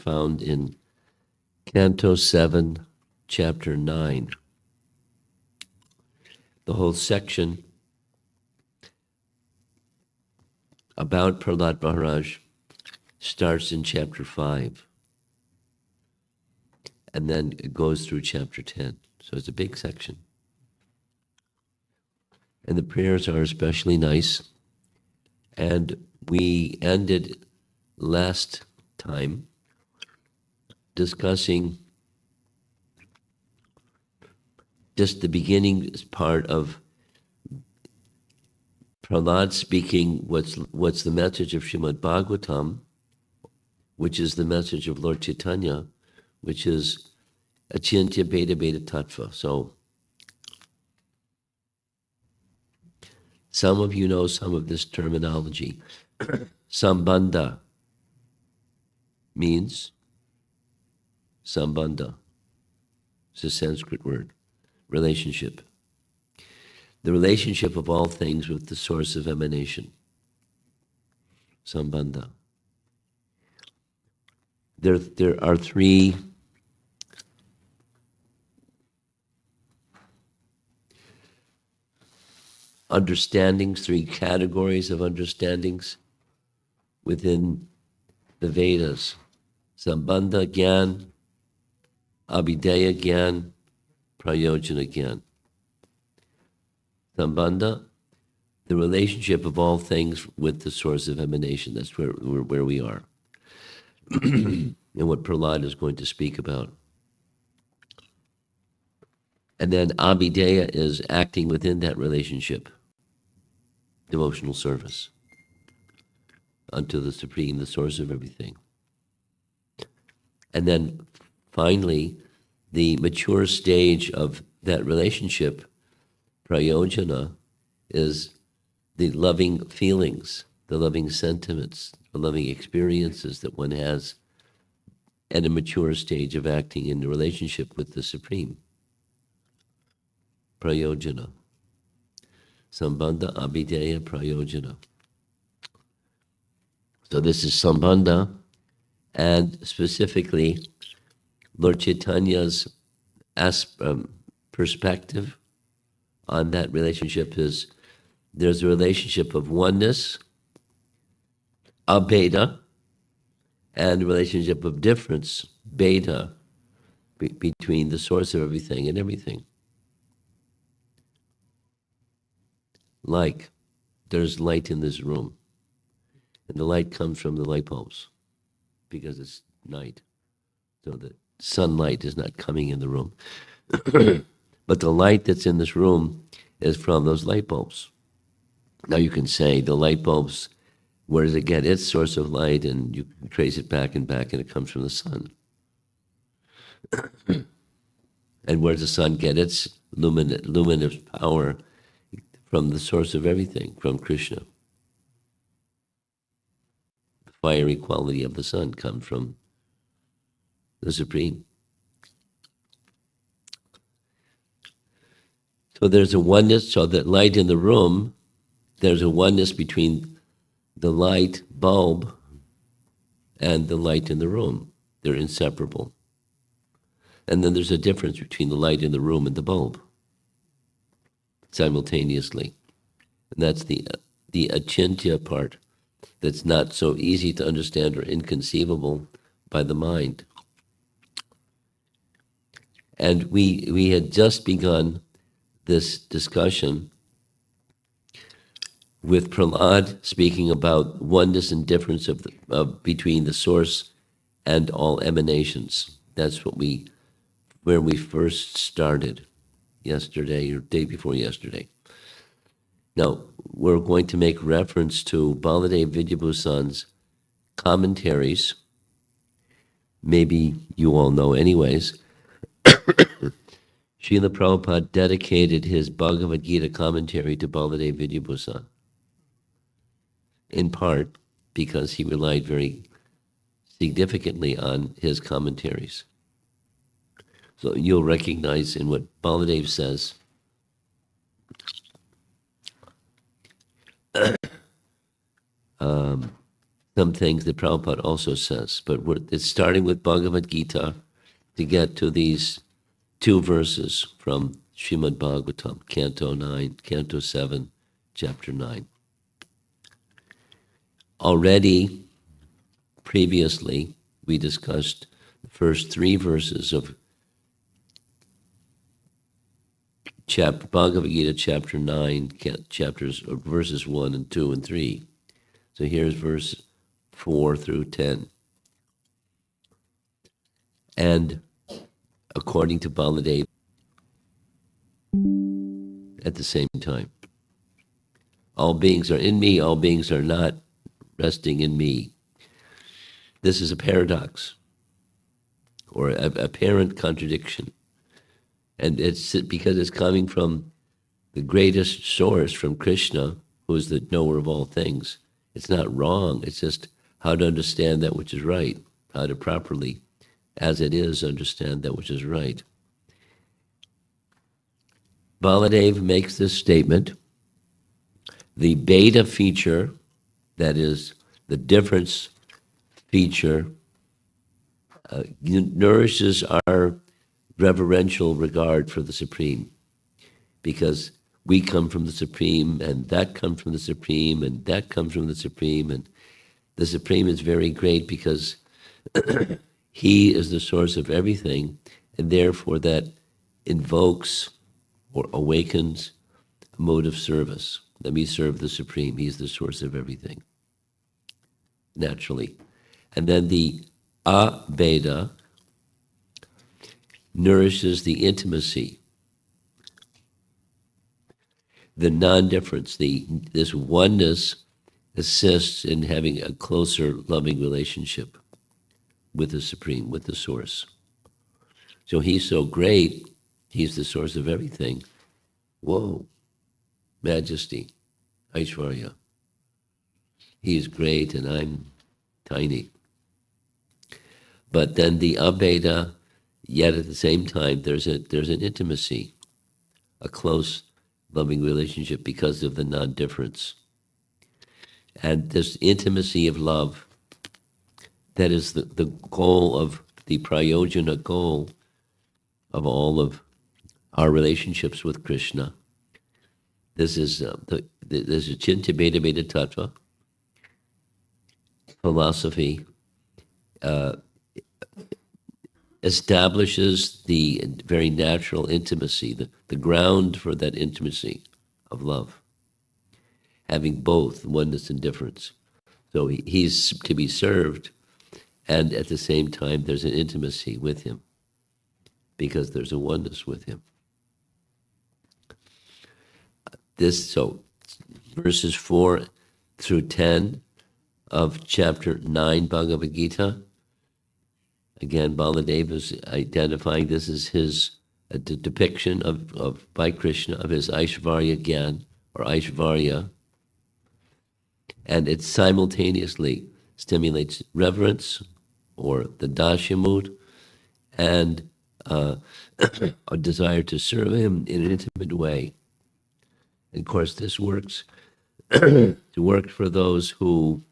found in Canto 7, Chapter 9. The whole section about Prahlada Maharaj starts in Chapter 5, and then it goes through Chapter 10. So it's a big section. And the prayers are especially nice. And we ended last time discussing just the beginning part of Prahlad speaking what's the message of Srimad Bhagavatam, which is the message of Lord Chaitanya, which is Achintya Bheda Bheda Tattva. So some of you know some of this terminology. Sambandha means sambandha. It's a Sanskrit word. Relationship. The relationship of all things with the source of emanation. Sambandha. There are three understandings, three categories of understandings within the Vedas. Sambandha Gyan, Abhideya Gyan, Prayojana Gyan. Sambandha, the relationship of all things with the source of emanation. That's where we are. And what Prahlad is going to speak about. And then Abhideya is acting within that relationship. Devotional service unto the Supreme, the source of everything. And then finally, the mature stage of that relationship, Prayojana, is the loving feelings, the loving sentiments, the loving experiences that one has at a mature stage of acting in the relationship with the Supreme. Prayojana. Sambandha, Abhideya, Prayojana. So this is Sambandha, and specifically Lord Chaitanya's perspective on that relationship is there's a relationship of oneness, abheda, and a relationship of difference, beta, between the source of everything and everything. Like, there's light in this room, and the light comes from the light bulbs because it's night, so the sunlight is not coming in the room. But the light that's in this room is from those light bulbs. Now you can say the light bulbs, where does it get its source of light? And you can trace it back, and it comes from the sun. And where does the sun get its luminous power? From the source of everything, from Krishna. The fiery quality of the sun comes from the Supreme. So there's a oneness, so that light in the room, there's a oneness between the light bulb and the light in the room. They're inseparable. And then there's a difference between the light in the room and the bulb. Simultaneously. And that's the achintya part that's not so easy to understand or inconceivable by the mind. And we had just begun this discussion with Prahlad speaking about oneness and difference between the source and all emanations. That's where we first started. Yesterday or day before yesterday. Now, we're going to make reference to Baladev Vidyabhusan's commentaries. Maybe you all know anyways. Srila Prabhupada dedicated his Bhagavad Gita commentary to Baladev Vidyabhusan, in part because he relied very significantly on his commentaries. So you'll recognize in what Baladev says, some things that Prabhupada also says, but it's starting with Bhagavad Gita to get to these two verses from Srimad Bhagavatam, Canto 7, Chapter 9. Already, previously, we discussed the first three verses of Bhagavad Gita, Chapter 9, verses 1 and 2 and 3. So here's verse 4 through 10. And according to Baladev, at the same time, all beings are in me, all beings are not resting in me. This is a paradox, or a apparent contradiction. And it's because it's coming from the greatest source, from Krishna, who is the knower of all things. It's not wrong, it's just how to understand that which is right, how to properly, as it is, understand that which is right. Baladev makes this statement: the beta feature, that is, the difference feature, nourishes our reverential regard for the Supreme, because we come from the Supreme, and that comes from the Supreme, and that comes from the Supreme, and the Supreme is very great because He is the source of everything, and therefore that invokes or awakens a mode of service. Let me serve the Supreme. He's the source of everything, naturally. And then the Abheda nourishes the intimacy, the non-difference, this oneness assists in having a closer, loving relationship with the Supreme, with the Source. So He's so great, He's the source of everything. Whoa, majesty, Aishwarya. He's great and I'm tiny. But then the Abheda, yet at the same time, there's an intimacy, a close, loving relationship because of the non-difference. And this intimacy of love, that is the goal of the prayojana goal of all of our relationships with Krishna. This is Chinta Bheda Bheda Tattva philosophy, establishes the very natural intimacy, the ground for that intimacy of love, having both oneness and difference. So he's to be served, and at the same time there's an intimacy with him because there's a oneness with him. So verses 4 through 10 of chapter 9 Bhagavad Gita, again, Baladeva is identifying this as his depiction by Krishna of his Aishvarya Gyan, or Aishvarya, and it simultaneously stimulates reverence, or the dasya mood, and a desire to serve him in an intimate way. And of course, this works to work for those who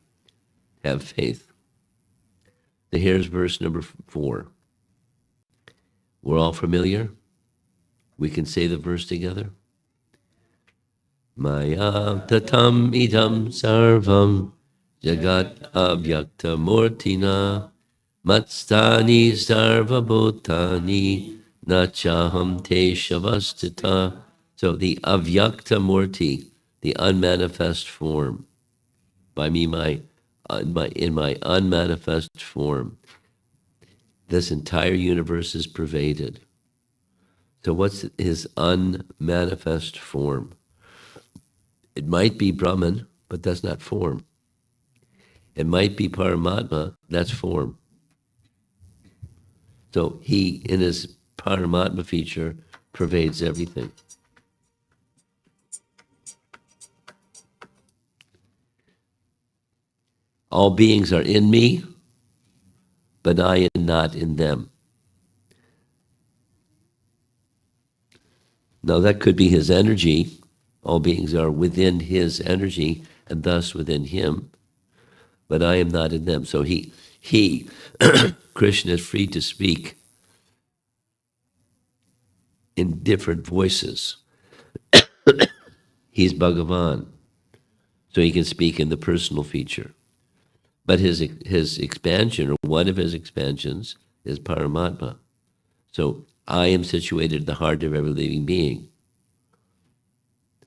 have faith. So here's verse number 4. We're all familiar? We can say the verse together. Maya tatam idam sarvam jagat avyakta murtina matstani sarva bhutani nachaham te shavastita. So the avyakta murti, the unmanifest form, by me, in my unmanifest form, this entire universe is pervaded. So what's his unmanifest form? It might be Brahman, but that's not form. It might be Paramatma, that's form. So he, in his Paramatma feature, pervades everything. All beings are in me, but I am not in them. Now that could be his energy. All beings are within his energy and thus within him. but I am not in them. So he Krishna is free to speak in different voices. He's Bhagavan, so he can speak in the personal feature. But his expansion, or one of his expansions, is Paramatma. So I am situated in the heart of every living being.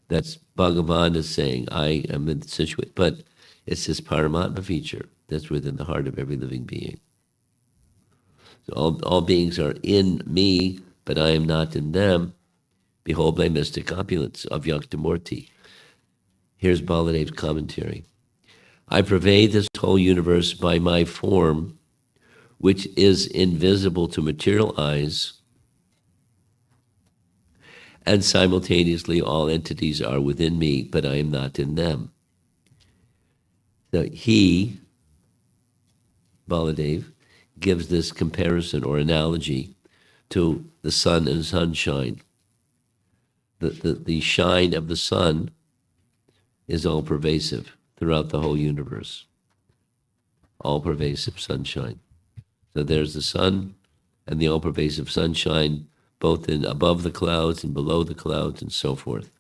That's Bhagavan is saying, I am situated. But it's his Paramatma feature that's within the heart of every living being. So all beings are in me, but I am not in them. Behold my mystic opulence of Yaktamurti. Here's Baladev's commentary. I pervade this whole universe by my form, which is invisible to material eyes, and simultaneously all entities are within me, but I am not in them. Now he, Baladev, gives this comparison or analogy to the sun and sunshine. The shine of the sun is all pervasive throughout the whole universe. All pervasive sunshine. So there's the sun and the all pervasive sunshine, both in above the clouds and below the clouds and so forth.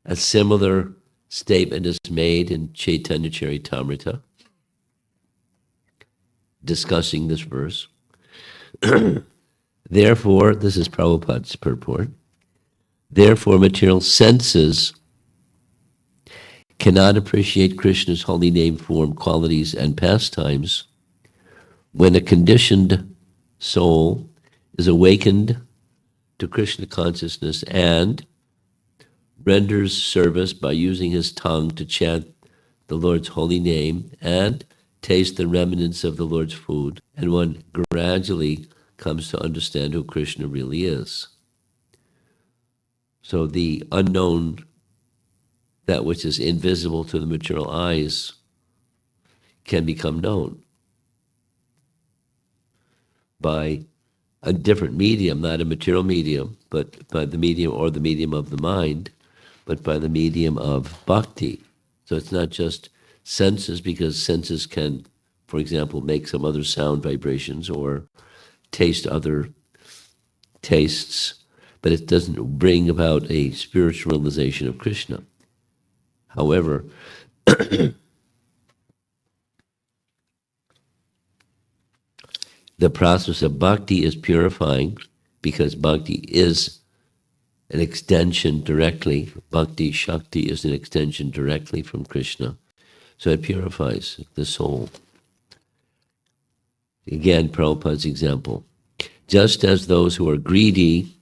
A similar statement is made in Chaitanya Charitamrita, discussing this verse. Therefore, this is Prabhupada's purport, therefore material senses cannot appreciate Krishna's holy name, form, qualities, and pastimes when a conditioned soul is awakened to Krishna consciousness and renders service by using his tongue to chant the Lord's holy name and taste the remnants of the Lord's food, and one gradually comes to understand who Krishna really is. So the unknown, that which is invisible to the material eyes, can become known by a different medium, not a material medium, but by the medium or the medium of the mind, but by the medium of bhakti. So it's not just senses, because senses can, for example, make some other sound vibrations or taste other tastes, but it doesn't bring about a spiritualization of Krishna. However, the process of bhakti is purifying, because bhakti is an extension directly. Bhakti Shakti is an extension directly from Krishna. So it purifies the soul. Again, Prabhupada's example. Just as those who are greedy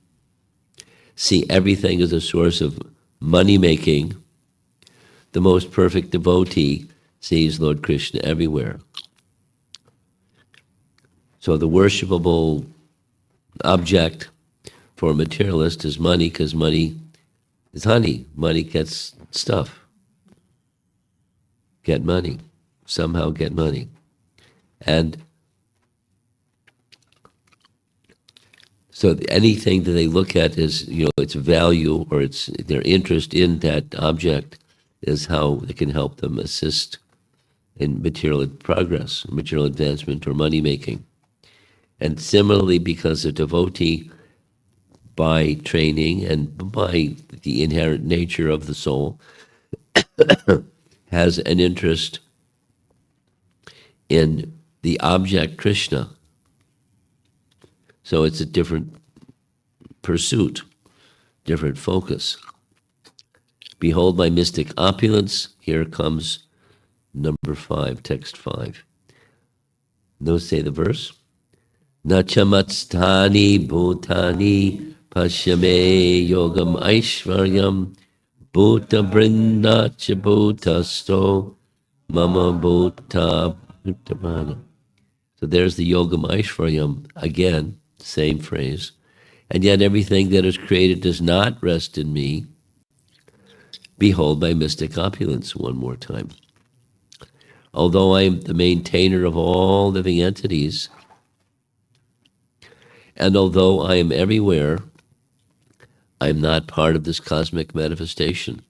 see everything as a source of money-making, the most perfect devotee sees Lord Krishna everywhere. So the worshipable object for a materialist is money, because money is honey. Money gets stuff. Get money. Somehow get money. And so anything that they look at is, its value or its their interest in that object is how it can help them assist in material progress, material advancement, or money making. And similarly, because a devotee, by training and by the inherent nature of the soul, has an interest in the object Krishna. So it's a different pursuit, different focus. Behold my mystic opulence. Here comes number 5, text 5. No, say the verse. Na chamatstani bhutani pashyame yogam aishvaryam bhuta brinda cha bhutasto mama bhuta bhutabhana. So there's the yogam aishvaryam again, same phrase. And yet everything that is created does not rest in me. Behold my mystic opulence, one more time. Although I am the maintainer of all living entities, and although I am everywhere, I am not part of this cosmic manifestation.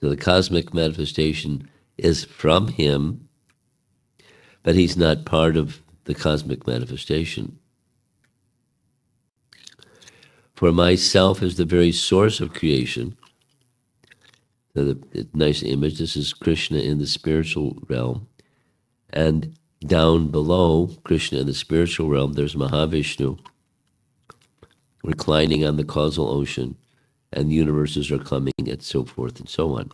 So the cosmic manifestation is from him, but he's not part of the cosmic manifestation. For myself is the very source of creation. So the nice image, this is Krishna in the spiritual realm. And down below Krishna in the spiritual realm, there's Mahavishnu reclining on the causal ocean, and universes are coming, and so forth and so on.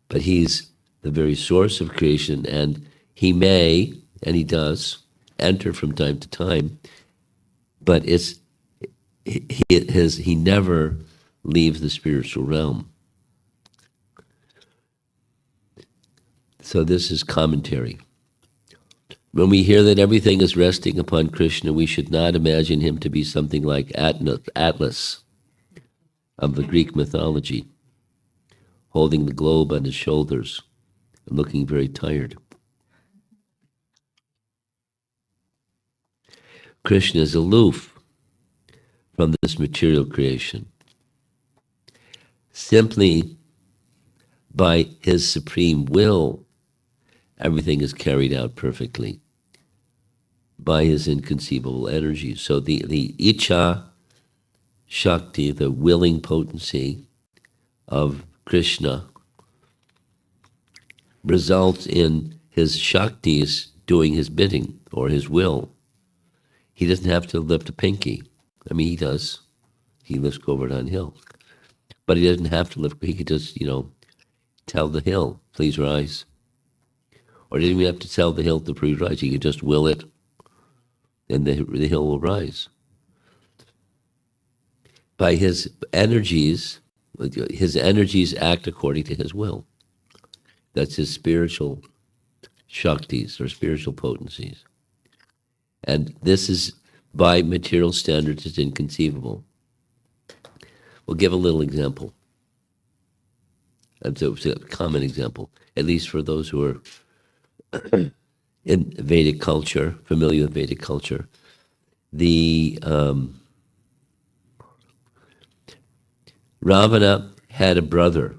But he's the very source of creation, and he may, and he does, enter from time to time, but he never leaves the spiritual realm. So this is commentary. When we hear that everything is resting upon Krishna, we should not imagine him to be something like Atlas of the Greek mythology, holding the globe on his shoulders and looking very tired. Krishna is aloof from this material creation. Simply by his supreme will, everything is carried out perfectly by his inconceivable energy. So the Icha Shakti, the willing potency of Krishna, results in his Shaktis doing his bidding or his will. He doesn't have to lift a pinky. I mean, he does. He lifts Govardhan Hill. But he doesn't have to lift, he could just, tell the hill, please rise. Or he doesn't even have to tell the hill to please rise. He could just will it, and the hill will rise. By his energies act according to his will. That's his spiritual Shaktis or spiritual potencies. And this is, by material standards, is inconceivable. We'll give a little example. It's a common example, at least for those who are in Vedic culture, familiar with Vedic culture. The Ravana had a brother.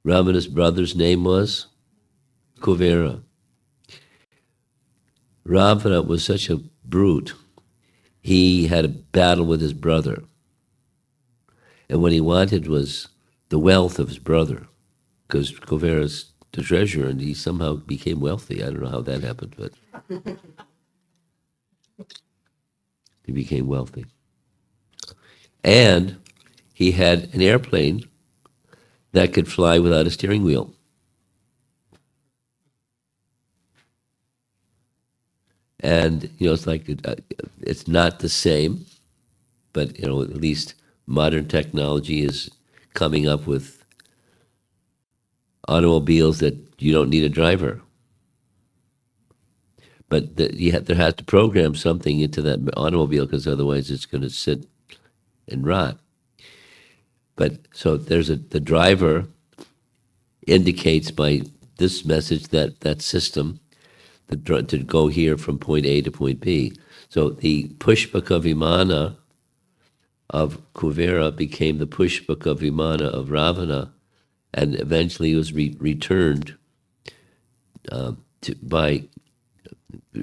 Ravana's brother's name was Kuvera. Ravana was such a brute, he had a battle with his brother. And what he wanted was the wealth of his brother, because Kuvera's the treasurer, and he somehow became wealthy. I don't know how that happened, but he became wealthy. And he had an airplane that could fly without a steering wheel. And, it's like, it's not the same, but, at least modern technology is coming up with automobiles that you don't need a driver. But there has to program something into that automobile, because otherwise it's going to sit and rot. But so the driver indicates by this message that system to go here from point A to point B. So the Pushpaka Vimana of Kuvera became the Pushpaka Vimana of Ravana, and eventually was returned to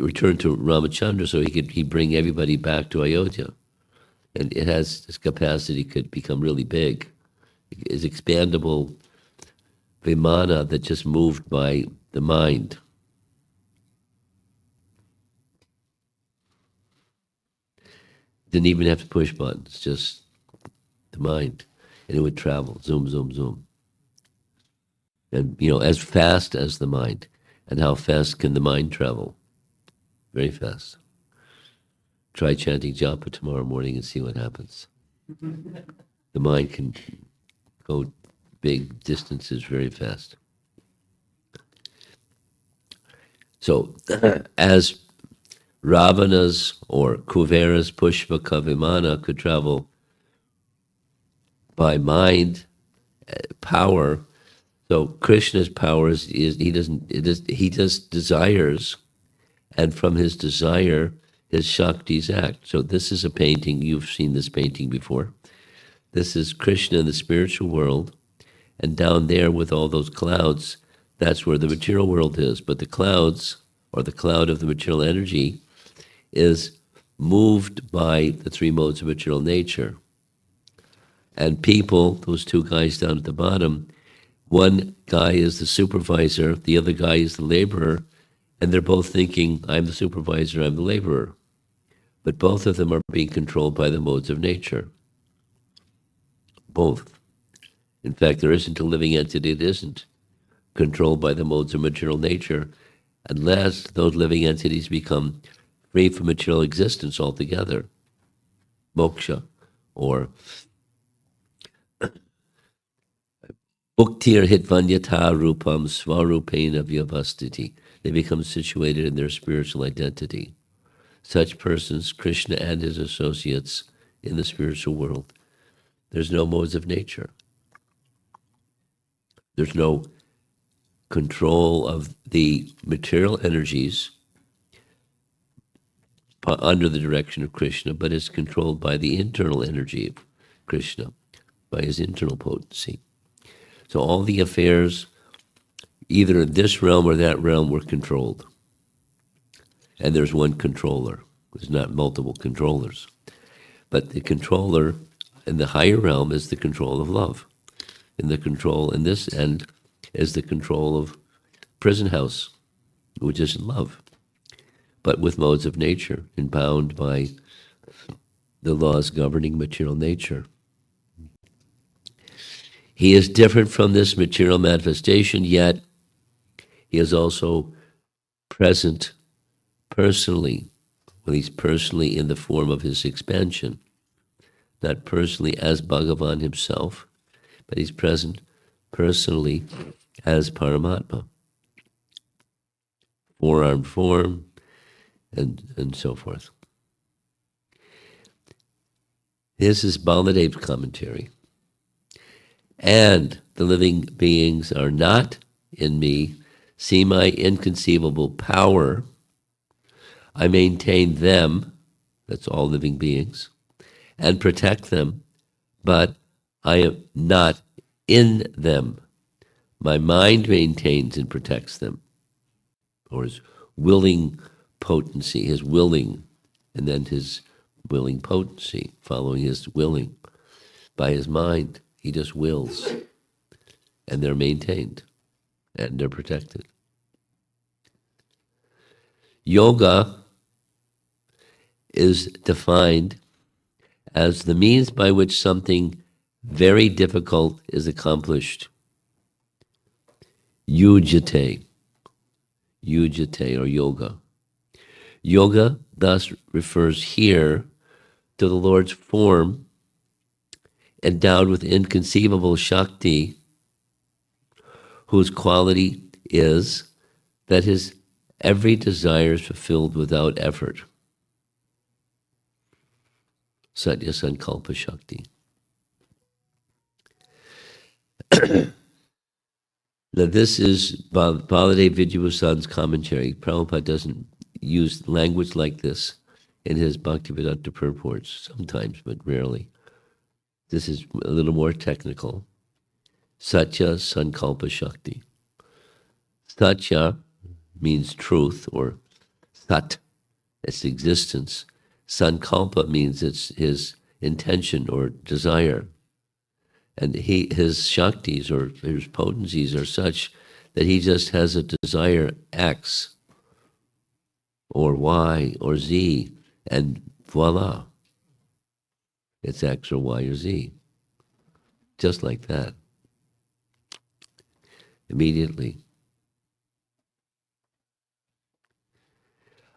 Ramachandra, so he bring everybody back to Ayodhya. And it has this capacity, could become really big. It's expandable Vimana that just moved by the mind. Didn't even have to push buttons, just the mind. And it would travel, zoom, zoom, zoom. And, as fast as the mind. And how fast can the mind travel? Very fast. Try chanting japa tomorrow morning and see what happens. The mind can go big distances very fast. So, as Ravana's or Kuvera's Pushpaka Vimana could travel by mind power, so Krishna's power is he just desires, and from his desire, his Shaktis act. So this is a painting, you've seen this painting before. This is Krishna in the spiritual world, and down there with all those clouds, that's where the material world is. But the clouds, or the cloud of the material energy, is moved by the three modes of material nature. And people, those two guys down at the bottom, one guy is the supervisor, the other guy is the laborer, and they're both thinking, I'm the supervisor, I'm the laborer. But both of them are being controlled by the modes of nature. Both. In fact, there isn't a living entity that isn't controlled by the modes of material nature, unless those living entities become free from material existence altogether. Moksha, or Bhuktir hitvanyata rupam svarupena vyavastiti. They become situated in their spiritual identity. Such persons, Krishna and his associates in the spiritual world, there's no modes of nature. There's no control of the material energies under the direction of Krishna, but it's controlled by the internal energy of Krishna, by his internal potency. So all the affairs, either in this realm or that realm, were controlled. And there's one controller. There's not multiple controllers. But the controller in the higher realm is the control of love. And the control in this end is the control of prison house, which is love, but with modes of nature and bound by the laws governing material nature. He is different from this material manifestation, yet he is also present personally, when he's personally in the form of his expansion, not personally as Bhagavan himself, but he's present personally as Paramatma, four-armed form, and so forth. This is Baladev's commentary. And the living beings are not in me. See my inconceivable power. I maintain them, that's all living beings, and protect them, but I am not in them. My mind maintains and protects them, or his willing potency, his willing, and then his willing potency, following his willing. By his mind, he just wills, and they're maintained, and they're protected. Yoga is defined as the means by which something very difficult is accomplished. Yujate or yoga. Yoga thus refers here to the Lord's form endowed with inconceivable Shakti, whose quality is that his every desire is fulfilled without effort. Satya Sankalpa Shakti. Now this is Baladev Vidyabhusan's commentary. Prabhupada doesn't use language like this in his Bhaktivedanta purports, sometimes, but rarely. This is a little more technical. Satya Sankalpa Shakti. Satya means truth, or sat, its existence. Sankalpa means it's his intention or desire. And his Shaktis, or his potencies, are such that he just has a desire X or Y or Z, and voila, it's X or Y or Z. Just like that. Immediately.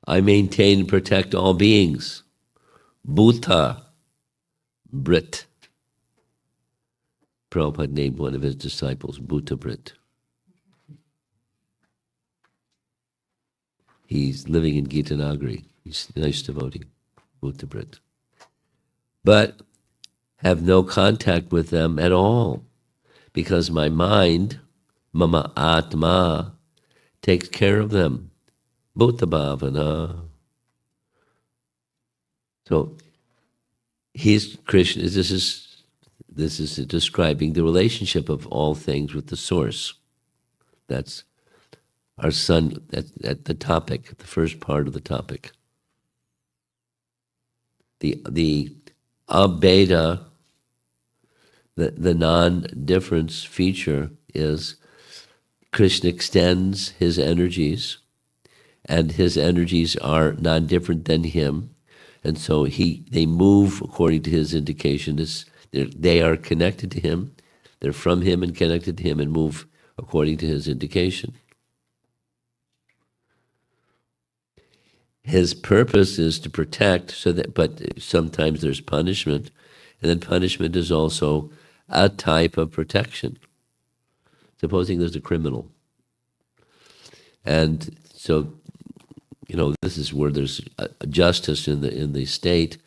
I maintain and protect all beings. Bhuta, Brit. Prabhupada named one of his disciples Bhuta Brit. He's living in Gitanagari. He's a nice devotee, Bhuta Brit. But have no contact with them at all, because my mind, Mama Atma, takes care of them. Bhuta Bhavana. So he's Krishna. This is This is describing the relationship of all things with the source. That's our sun, at the topic, the first part of the topic. The abheda, the non-difference feature is Krishna extends his energies, and his energies are non-different than him, and so they move according to his indication. They are connected to him, they're from him and connected to him, and move according to his indication. His purpose is to protect, but sometimes there's punishment, and then punishment is also a type of protection. Supposing there's a criminal, and so, this is where there's a justice in the state,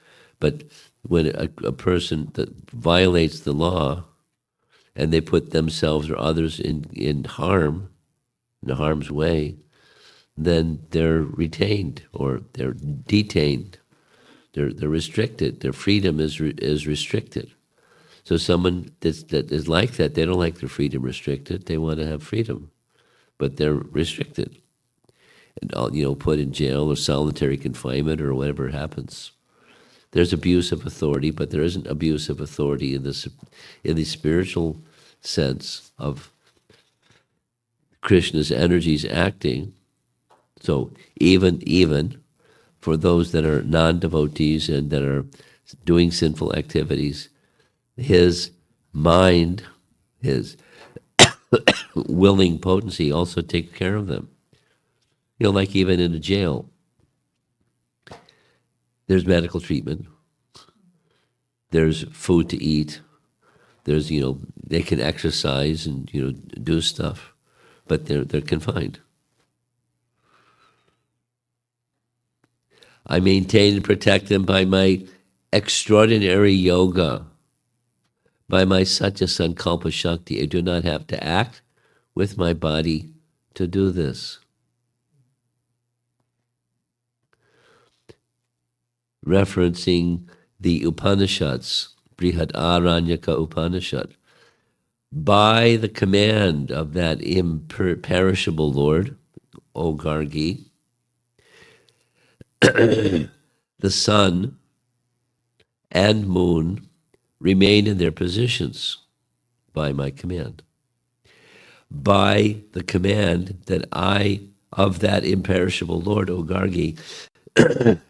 but when a person that violates the law, and they put themselves or others in harm's way, then they're retained or they're detained. They're restricted. Their freedom is restricted. So someone that is like that, they don't like their freedom restricted. They want to have freedom, but they're restricted, and put in jail or solitary confinement or whatever happens. There's abuse of authority, but there isn't abuse of authority in the spiritual sense of Krishna's energies acting. So even for those that are non-devotees and that are doing sinful activities, his mind, his willing potency also takes care of them. Like even in a jail, there's medical treatment, there's food to eat, there's, they can exercise and, do stuff, but they're confined. I maintain and protect them by my extraordinary yoga, by my Satya Sankalpa Shakti. I do not have to act with my body to do this. Referencing the Upanishads, Brihad Aranyaka Upanishad, by the command of that imperishable Lord, O Gargi, the sun and moon remain in their positions by my command. By the command that of that imperishable Lord, O Gargi,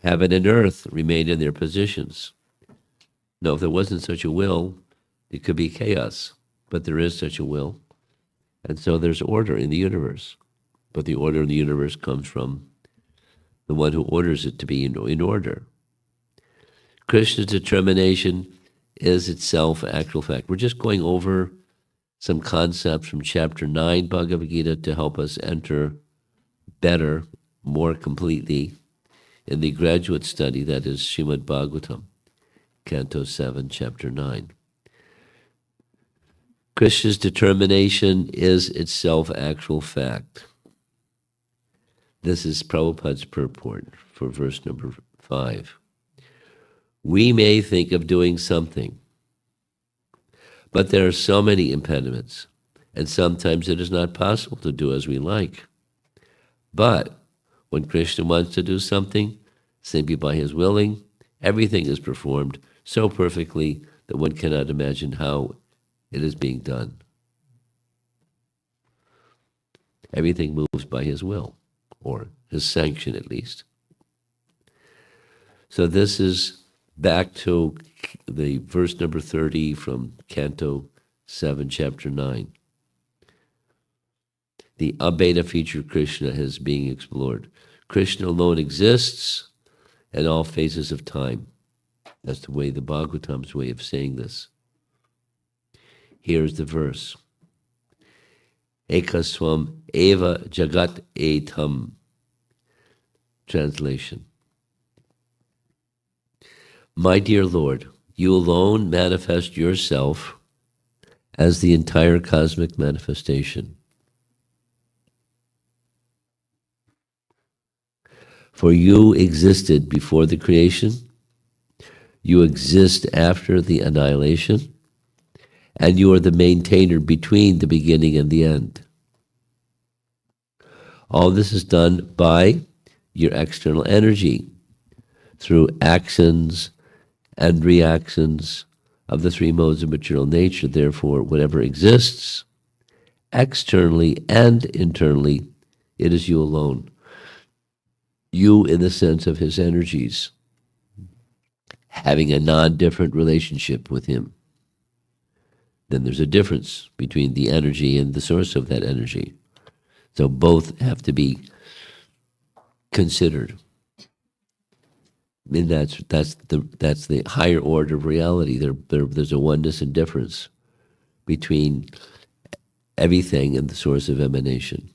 heaven and earth remain in their positions. No, if there wasn't such a will, it could be chaos, but there is such a will. And so there's order in the universe. But the order in the universe comes from the one who orders it to be in order. Krishna's determination is itself actual fact. We're just going over some concepts from chapter 9 Bhagavad Gita to help us enter better, more completely in the graduate study that is Srimad Bhagavatam, Canto 7, Chapter 9. Krishna's determination is itself actual fact. This is Prabhupada's purport for verse number 5. We may think of doing something, but there are so many impediments, and sometimes it is not possible to do as we like. But when Krishna wants to do something, simply by his willing, everything is performed so perfectly that one cannot imagine how it is being done. Everything moves by his will, or his sanction at least. So this is back to the verse number 30 from Canto 7, Chapter 9. The Abheda feature of Krishna is being explored. Krishna alone exists in all phases of time. That's the way the Bhagavatam's way of saying this. Here's the verse. Ekaswam eva jagat etam. Translation. My dear Lord, you alone manifest yourself as the entire cosmic manifestation. For you existed before the creation, you exist after the annihilation, and you are the maintainer between the beginning and the end. All this is done by your external energy through actions and reactions of the three modes of material nature. Therefore, whatever exists externally and internally, it is you alone. You in the sense of his energies, having a non-different relationship with him. Then there's a difference between the energy and the source of that energy. So both have to be considered. And that's the higher order of reality. There's a oneness and difference between everything and the source of emanation.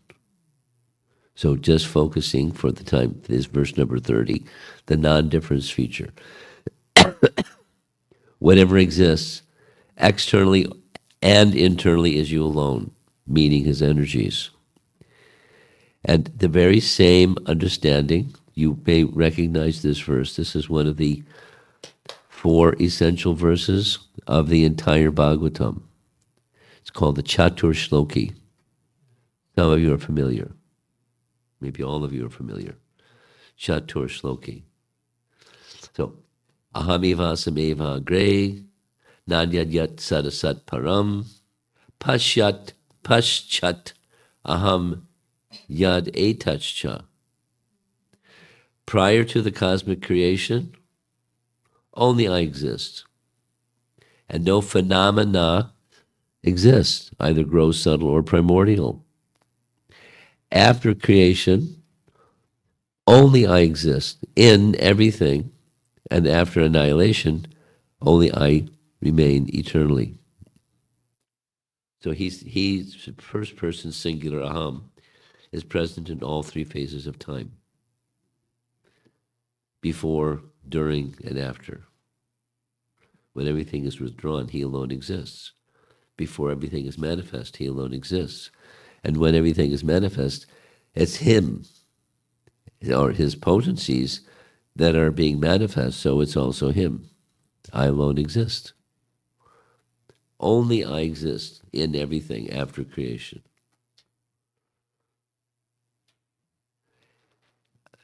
So just focusing for the time, this verse number 30, the non-difference feature. Whatever exists externally and internally is you alone, meaning his energies. And the very same understanding, you may recognize this verse. This is one of the 4 essential verses of the entire Bhagavatam. It's called the Chatur Shloki. Some of you are familiar. Maybe all of you are familiar. Chatur Shloki. So, ahamivasameva agre, nadyadyat sadasat param, paschat aham yad etachcha. Prior to the cosmic creation, only I exist. And no phenomena exist, either gross, subtle, or primordial. After creation, only I exist in everything, and after annihilation, only I remain eternally. So he's first person singular aham is present in all 3 phases of time. Before, during, and after. When everything is withdrawn, he alone exists. Before everything is manifest, he alone exists. And when everything is manifest, it's him, or his potencies that are being manifest, so it's also him. I alone exist. Only I exist in everything after creation.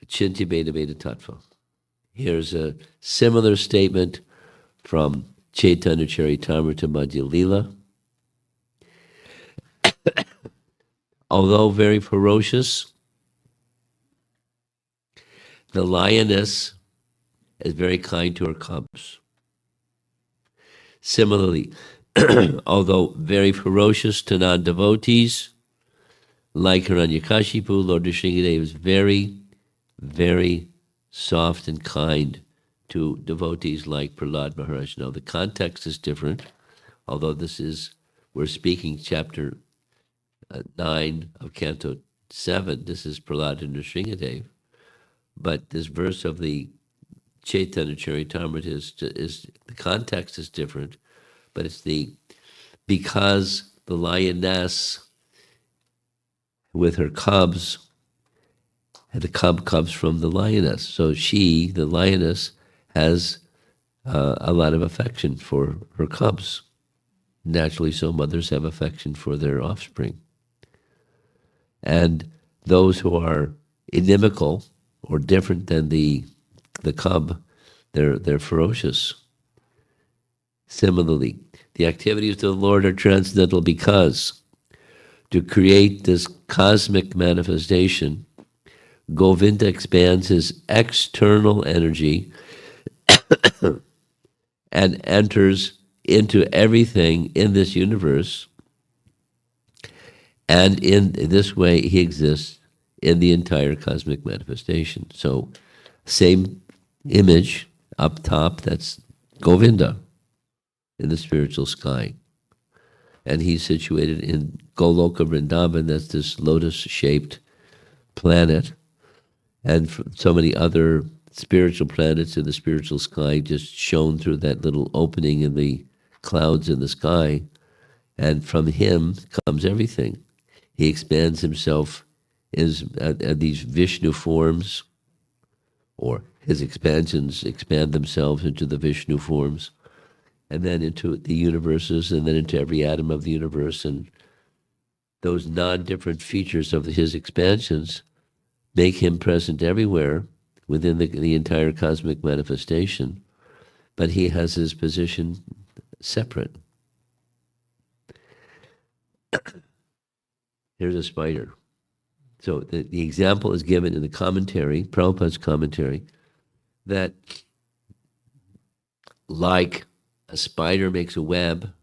Chinti Beda Beda Tattva. Here's a similar statement from Chaitanya Charitamrita Madhya Lila. Although very ferocious, the lioness is very kind to her cubs. Similarly, although very ferocious to non-devotees, like Hiranyakashipu, Lord Nrsimhadev is very, very soft and kind to devotees like Prahlada Maharaja. Now, the context is different, although we're speaking chapter 9 of Canto 7. This is Prahlada Nrsimhadev. But this verse of the Chaitanya Charitamrita is the context is different, but it's because the lioness with her cubs, and the cub comes from the lioness. So she, the lioness, has a lot of affection for her cubs. Naturally, so mothers have affection for their offspring. And those who are inimical or different than the cub, they're ferocious. Similarly, the activities of the Lord are transcendental because to create this cosmic manifestation, Govinda expands his external energy and enters into everything in this universe, and in this way he exists in the entire cosmic manifestation. So, same image up top, that's Govinda in the spiritual sky. And he's situated in Goloka Vrindavan, that's this lotus-shaped planet, and so many other spiritual planets in the spiritual sky just shone through that little opening in the clouds in the sky, and from him comes everything. He expands himself at these Vishnu forms, or his expansions expand themselves into the Vishnu forms, and then into the universes, and then into every atom of the universe. And those non-different features of his expansions make him present everywhere within the entire cosmic manifestation, but he has his position separate. Here's a spider. So the example is given in the commentary, Prabhupada's commentary, that like a spider makes a web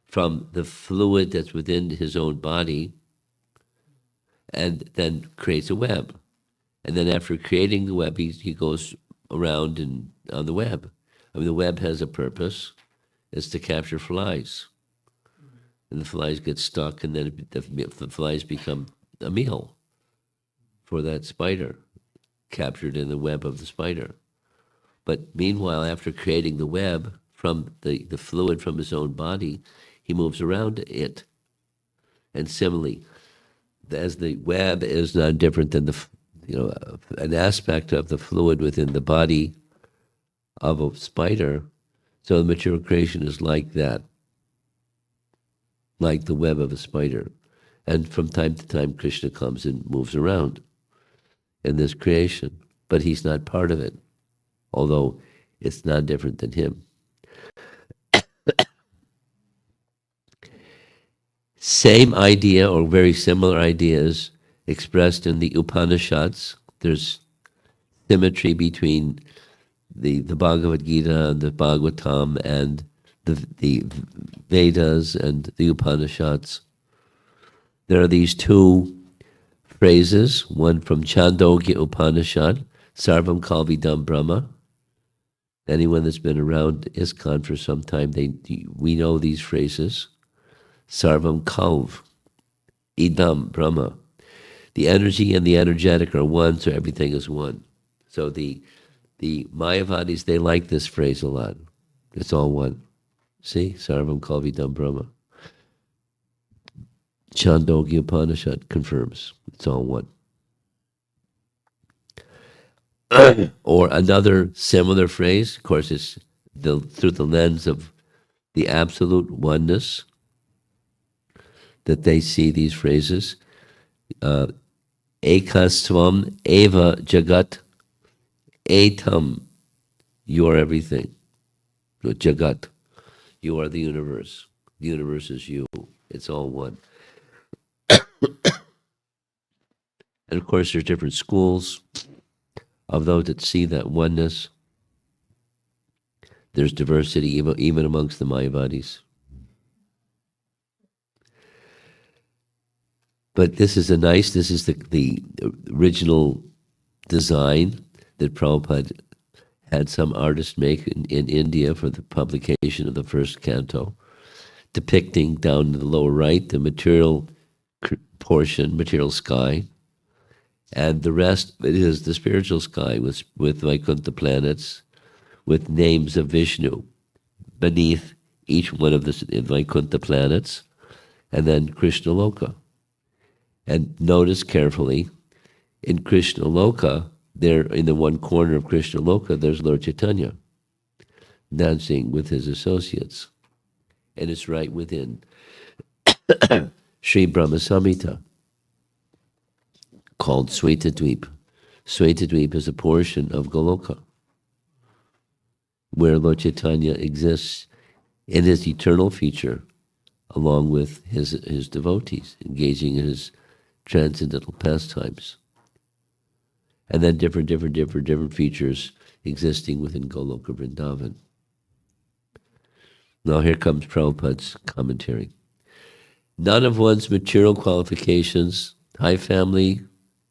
from the fluid that's within his own body and then creates a web. And then after creating the web, he goes around and on the web. I mean, the web has a purpose. It's to capture flies. And the flies get stuck, and then the flies become a meal for that spider, captured in the web of the spider. But meanwhile, after creating the web from the fluid from his own body, he moves around it. And similarly, as the web is not different than an aspect of the fluid within the body of a spider, so the material creation is like that, like the web of a spider. And from time to time, Krishna comes and moves around in this creation, but he's not part of it, although it's not different than him. Same idea or very similar ideas expressed in the Upanishads. There's symmetry between the Bhagavad Gita and the Bhagavatam and the Vedas and the Upanishads. There are these two phrases, one from Chandogya Upanishad, Sarvam Kalvidam Brahma. Anyone that's been around ISKCON for some time, we know these phrases. Sarvam Kalv, Idam Brahma. The energy and the energetic are one, so everything is one. So the Mayavadis, they like this phrase a lot. It's all one. See? Sarvam Kalvidam Brahma. Chandogya Upanishad confirms it's all one. Or another similar phrase, of course, is through the lens of the absolute oneness that they see these phrases. Ekastvam eva jagat etam. You are everything. Jagat. You are the universe. The universe is you. It's all one. And of course, there's different schools of those that see that oneness. There's diversity even amongst the Mayavadis. But this is the original design that Prabhupada had some artist make in India for the publication of the first canto, depicting down in the lower right the material portion, material sky, and the rest of it is the spiritual sky with Vaikuntha planets, with names of Vishnu beneath each one of the Vaikuntha planets, and then Krishna Loka. And notice carefully, in Krishna Loka, there in the one corner of Krishna Loka, there's Lord Chaitanya dancing with his associates. And it's right within Sri Brahma Samhita, called Svetadvip. Svetadvip is a portion of Goloka, where Lord Chaitanya exists in his eternal feature, along with his devotees, engaging in his transcendental pastimes. And then different features existing within Goloka Vrindavan. Now here comes Prabhupada's commentary. None of one's material qualifications, high family,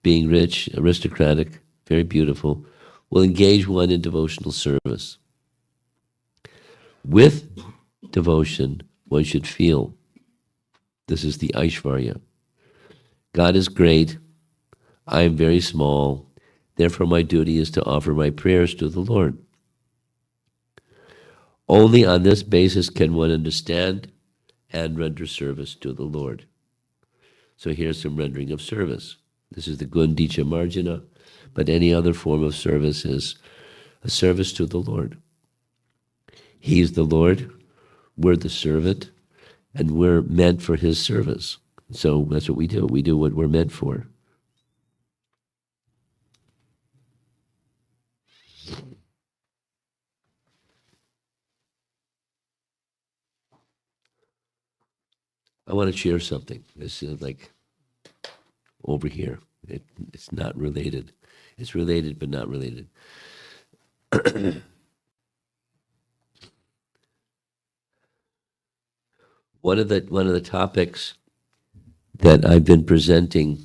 being rich, aristocratic, very beautiful, will engage one in devotional service. With devotion, one should feel, this is the Aishvarya, God is great, I am very small, therefore my duty is to offer my prayers to the Lord. Only on this basis can one understand and render service to the Lord. So here's some rendering of service. This is the Gundicha Marjana, but any other form of service is a service to the Lord. He's the Lord, we're the servant, and we're meant for his service. So that's what we do. We do what we're meant for. I want to share something. This is like over here. It's not related. It's related, but not related. One of the topics that I've been presenting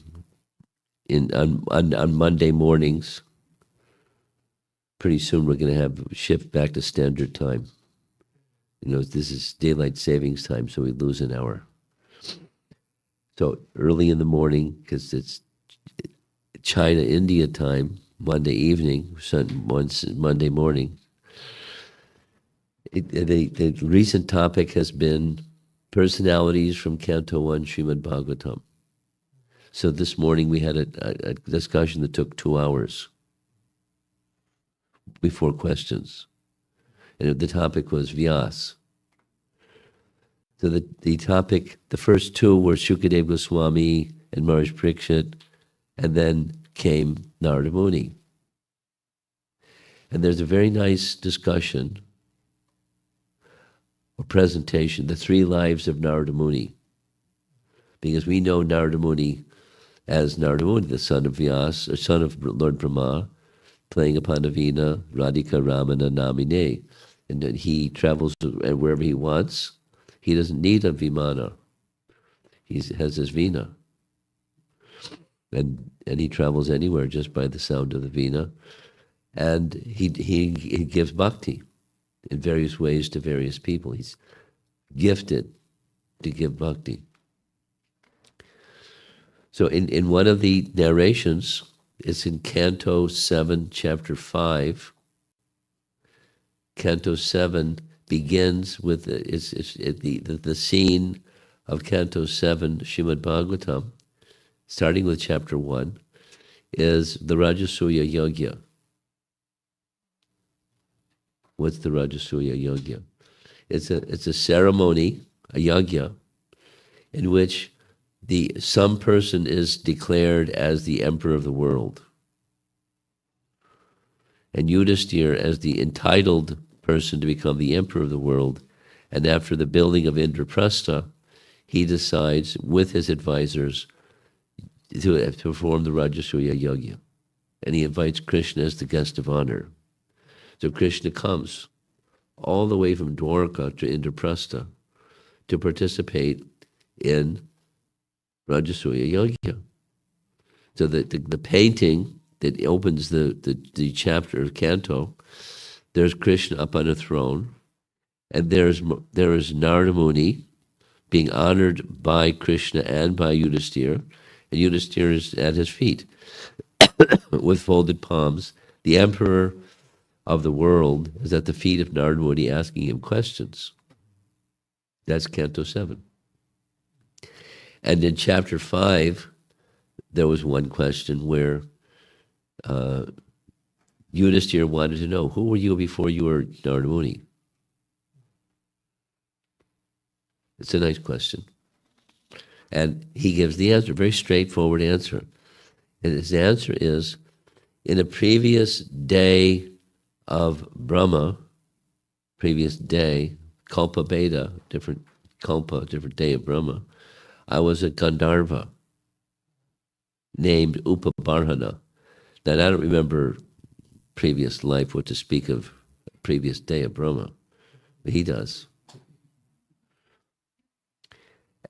on Monday mornings. Pretty soon we're going to have shift back to standard time. This is daylight savings time, so we lose an hour. So early in the morning, because it's China India time, Monday evening, Monday morning. The recent topic has been personalities from Canto 1 Srimad Bhagavatam. So this morning we had a discussion that took 2 hours before questions. And the topic was Vyas. So the topic, the first two were Shukadeva Goswami and Maharaj Parikshit, and then came Narada Muni. And there's a very nice discussion or presentation, the 3 lives of Narada Muni. Because we know Narada Muni as Narada Muni, the son of Vyas, or son of Lord Brahma, playing upon a veena, Radhika Ramana Namine. And then he travels wherever he wants. He doesn't need a vimana. He has his veena. And he travels anywhere just by the sound of the veena. And he gives bhakti in various ways to various people. He's gifted to give bhakti. So in one of the narrations, it's in Canto 7, Chapter 5. Canto 7 begins with the scene of Canto 7, Srimad Bhagavatam, starting with Chapter 1, is the Rajasuya Yajna. What's the Rajasuya Yajna? It's a ceremony, a yajna, in which some person is declared as the emperor of the world. And Yudhisthira as the entitled person to become the emperor of the world. And after the building of Indraprastha, he decides with his advisors to perform the Rajasuya Yajna. And he invites Krishna as the guest of honor. So Krishna comes all the way from Dwarka to Indraprastha to participate in Rajasuya Yajna. So the painting that opens the chapter of Canto, there's Krishna up on a throne, and there is Narada Muni being honored by Krishna and by Yudhisthira, and Yudhisthira is at his feet with folded palms. The emperor of the world is at the feet of Narada Muni asking him questions. That's Canto 7. And in Chapter 5, there was one question where Yudhisthira wanted to know, who were you before you were Narada Muni? It's a nice question. And he gives the answer, very straightforward answer. And his answer is, in a previous day of Brahma, previous day, Kalpa Beda, different Kalpa, different day of Brahma, I was a Gandharva named Upabarhana. Now, I don't remember previous life, what to speak of previous day of Brahma, but he does.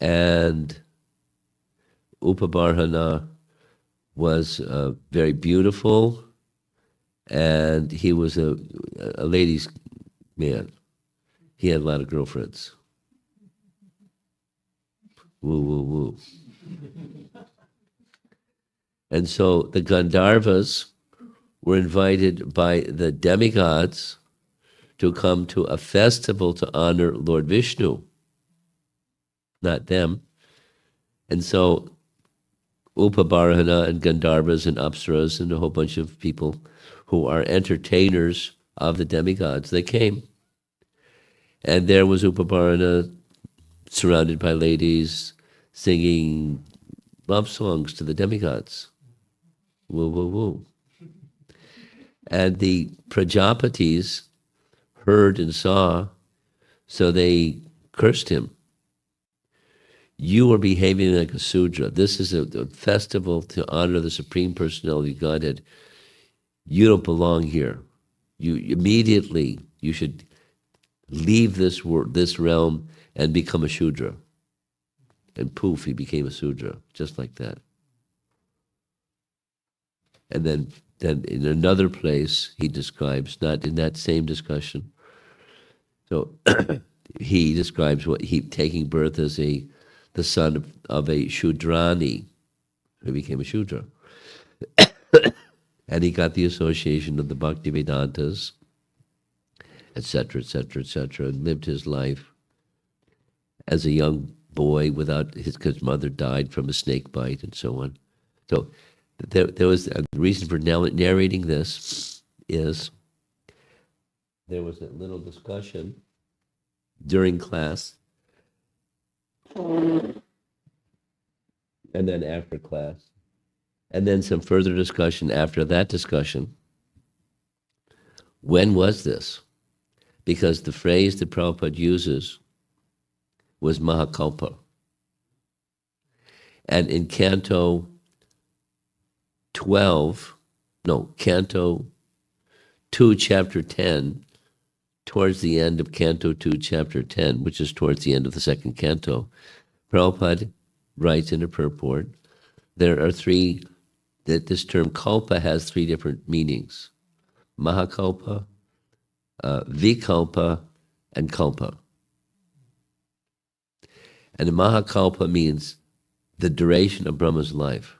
And Upabarhana was very beautiful, and he was a ladies' man. He had a lot of girlfriends. Woo, woo, woo. And so the Gandharvas were invited by the demigods to come to a festival to honor Lord Vishnu, not them. And so Upabarhana and Gandharvas and Apsaras and a whole bunch of people who are entertainers of the demigods, they came. And there was Upabarana surrounded by ladies singing love songs to the demigods. Woo, woo, woo. And the Prajapatis heard and saw, so they cursed him. You are behaving like a Sudra. This is a festival to honor the Supreme Personality of Godhead. You don't belong here. You immediately, you should leave this realm and become a Shudra. And poof, he became a Sudra, just like that. And then in another place, he describes, not in that same discussion, so he describes what he taking birth as the son of a Shudrani, who became a Shudra. And he got the association of the Bhaktivedantas, etc., etc., etc., and lived his life as a young boy without because mother died from a snake bite and so on. So there was a reason for narrating this is there was a little discussion during class and then after class, and then some further discussion after that discussion. When was this? Because the phrase that Prabhupada uses was Mahakalpa. And in Canto 2, Chapter 10, towards the end of Canto 2, Chapter 10, which is towards the end of the second canto, Prabhupada writes in a purport, there are that this term kalpa has three different meanings: Mahakalpa, Vikalpa, and Kalpa. And the Mahakalpa means the duration of Brahma's life.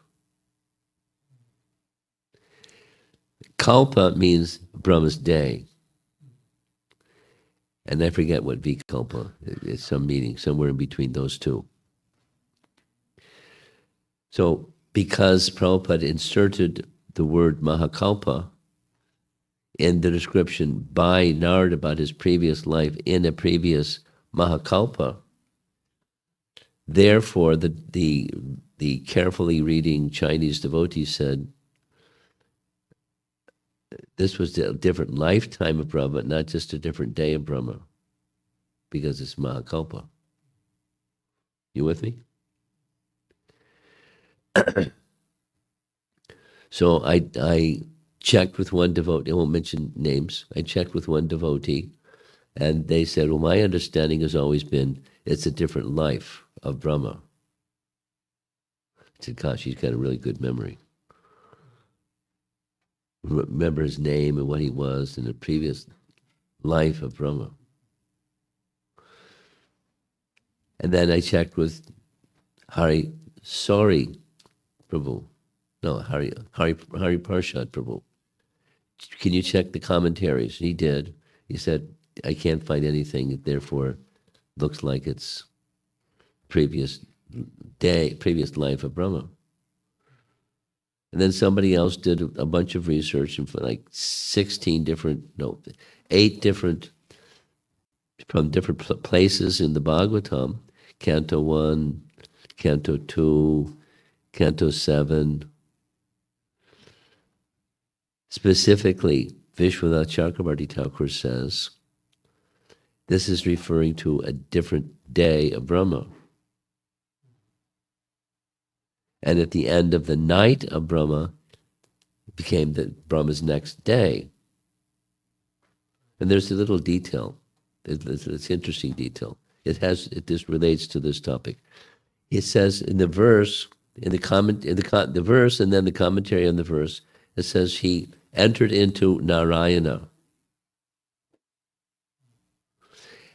Kalpa means Brahma's day. And I forget what Vikalpa is, some meaning, somewhere in between those two. So, because Prabhupada inserted the word Mahakalpa in the description by Narada about his previous life in a previous Mahakalpa, therefore the carefully reading Chinese devotees said, this was a different lifetime of Brahma, not just a different day of Brahma, because it's Mahakalpa. You with me? So I checked with one devotee, I won't mention names, I checked with one devotee, and they said, well, my understanding has always been it's a different life of Brahma. I said, gosh, he's got a really good memory. Remember his name and what he was in the previous life of Brahma. And then I checked with Hari Prabhu. No, Hari Parshad Prabhu. Can you check the commentaries? He did. He said, I can't find anything, therefore looks like it's previous life of Brahma. And then somebody else did a bunch of research and for like 8 different, from different places in the Bhagavatam, Canto 1, Canto 2, Canto 7. Specifically, Vishwanath Chakrabarti Thakur says, this is referring to a different day of Brahma. And at the end of the night of Brahma became Brahma's next day. And there's a little detail. It's interesting detail. This relates to this topic. It says in the verse, the verse, and then the commentary on the verse, it says he entered into Narayana.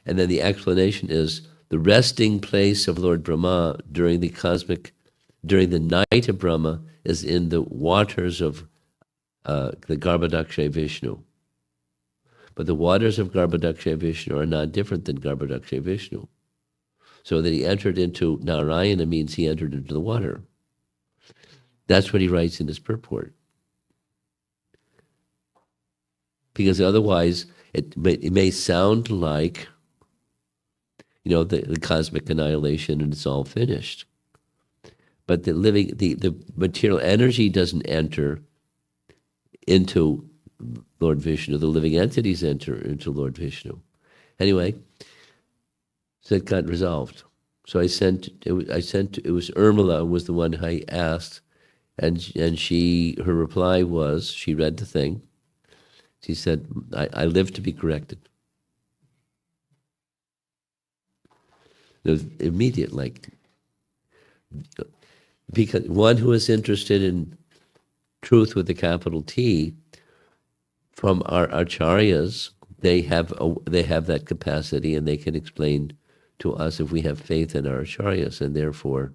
And then the explanation is the resting place of Lord Brahma during the night of Brahma is in the waters of the Garbhodakshay Vishnu. But the waters of Garbhodakshay Vishnu are not different than Garbhodakshay Vishnu. So that he entered into Narayana means he entered into the water. That's what he writes in his purport. Because otherwise, it may sound like the cosmic annihilation, and it's all finished. But the material energy doesn't enter into Lord Vishnu. The living entities enter into Lord Vishnu. Anyway, so it got resolved. So it was Urmila was the one I asked, and her reply was, she read the thing. She said, I live to be corrected. It was immediate, because one who is interested in truth with a capital T, from our acharyas, they have that capacity, and they can explain to us if we have faith in our acharyas, and therefore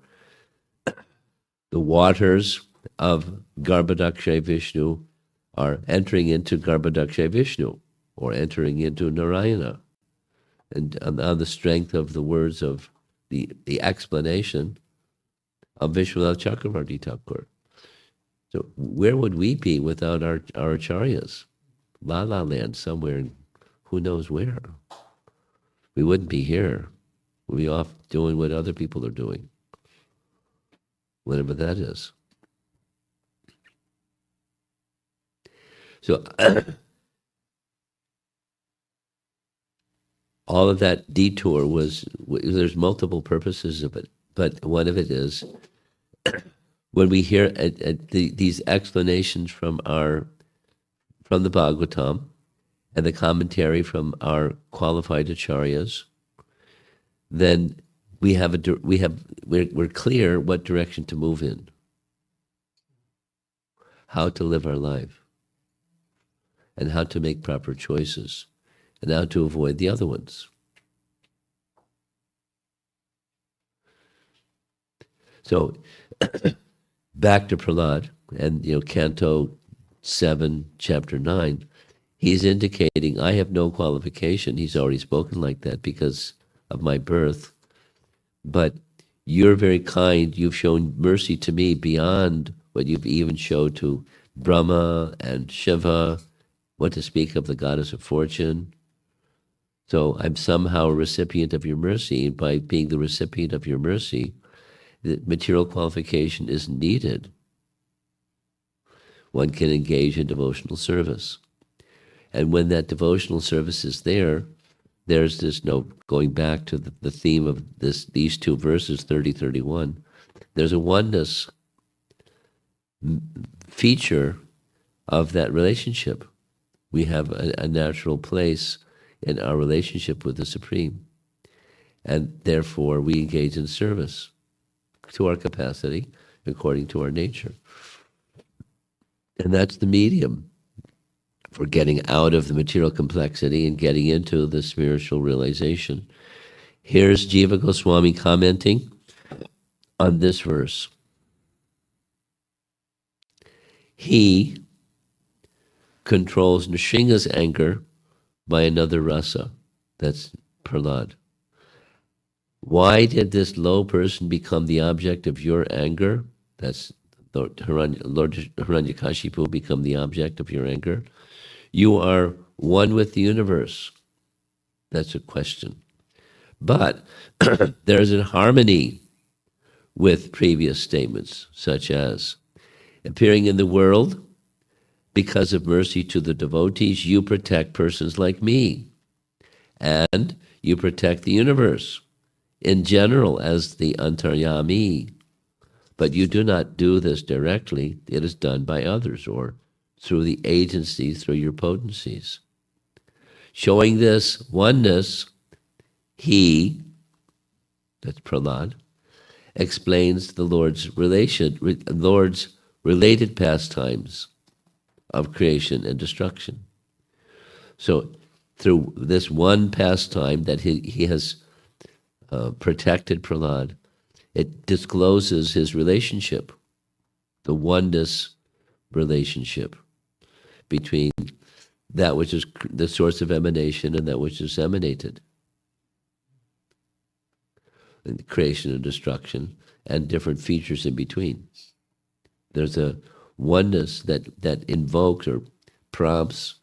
the waters of Garbhodakshay Vishnu are entering into Garbhodakshay Vishnu, or entering into Narayana, and on the strength of the words of the explanation of Vishwanath Chakravarti Thakur. So where would we be without our acharyas? La La Land, somewhere, who knows where. We wouldn't be here. We'd be off doing what other people are doing, whatever that is. So all of that detour there's multiple purposes of it, but one of it is when we hear these explanations from the Bhagavatam and the commentary from our qualified acharyas, then we're clear what direction to move in, how to live our life, and how to make proper choices, and how to avoid the other ones. So back to Prahlad, and Canto 7, Chapter 9, he's indicating, I have no qualification. He's already spoken like that because of my birth. But you're very kind. You've shown mercy to me beyond what you've even showed to Brahma and Shiva, what to speak of the goddess of fortune. So I'm somehow a recipient of your mercy, and by being the recipient of your mercy, the material qualification isn't needed. One can engage in devotional service. And when that devotional service is there, there's this going back to the theme of these two verses, 30, 31, there's a oneness feature of that relationship. We have a natural place in our relationship with the Supreme. And therefore, we engage in service to our capacity, according to our nature. And that's the medium for getting out of the material complexity and getting into the spiritual realization. Here's Jiva Goswami commenting on this verse. He controls Nrsinga's anger by another rasa. That's Prahlad. Why did this low person become the object of your anger? That's Lord Hiranyakashipu become the object of your anger. You are one with the universe. That's a question. But there's a harmony with previous statements, such as, appearing in the world, because of mercy to the devotees, you protect persons like me, and you protect the universe in general as the Antaryami. But you do not do this directly. It is done by others, or through the agencies, through your potencies. Showing this oneness, he, that's Prahlad, explains the Lord's related pastimes of creation and destruction. So through this one pastime that he has protected Prahlad, it discloses his relationship, the oneness relationship between that which is the source of emanation and that which is emanated, and creation and destruction, and different features in between. There's a oneness that invokes or prompts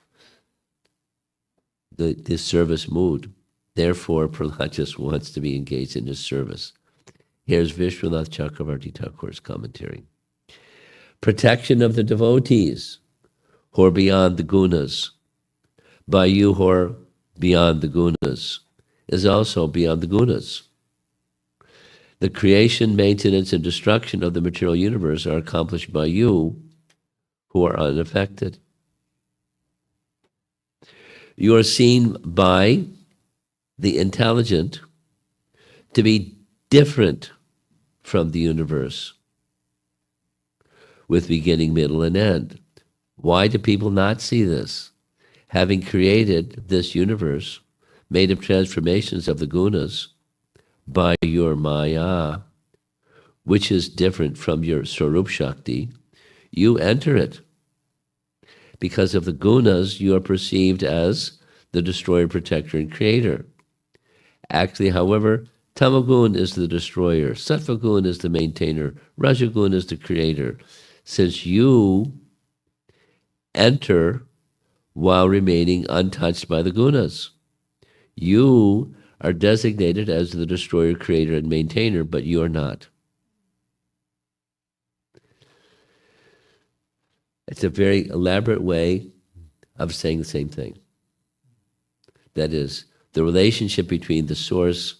the service mood Therefore, Prahlad just wants to be engaged in his service. Here's Vishwanath Chakravarti Thakur's commentary. Protection of the devotees who are beyond the gunas, by you who are beyond the gunas, is also beyond the gunas. The creation, maintenance, and destruction of the material universe are accomplished by you who are unaffected. You are seen by the intelligent to be different from the universe, with beginning, middle, and end. Why do people not see this? Having created this universe, made of transformations of the gunas by your maya, which is different from your Swarup Shakti, you enter it. Because of the gunas, you are perceived as the destroyer, protector, and creator. Actually, however, Tamagun is the destroyer, Sattvagun is the maintainer, Rajagun is the creator. Since you enter while remaining untouched by the gunas, you are designated as the destroyer, creator, and maintainer, but you are not. It's a very elaborate way of saying the same thing. That is, the relationship between the source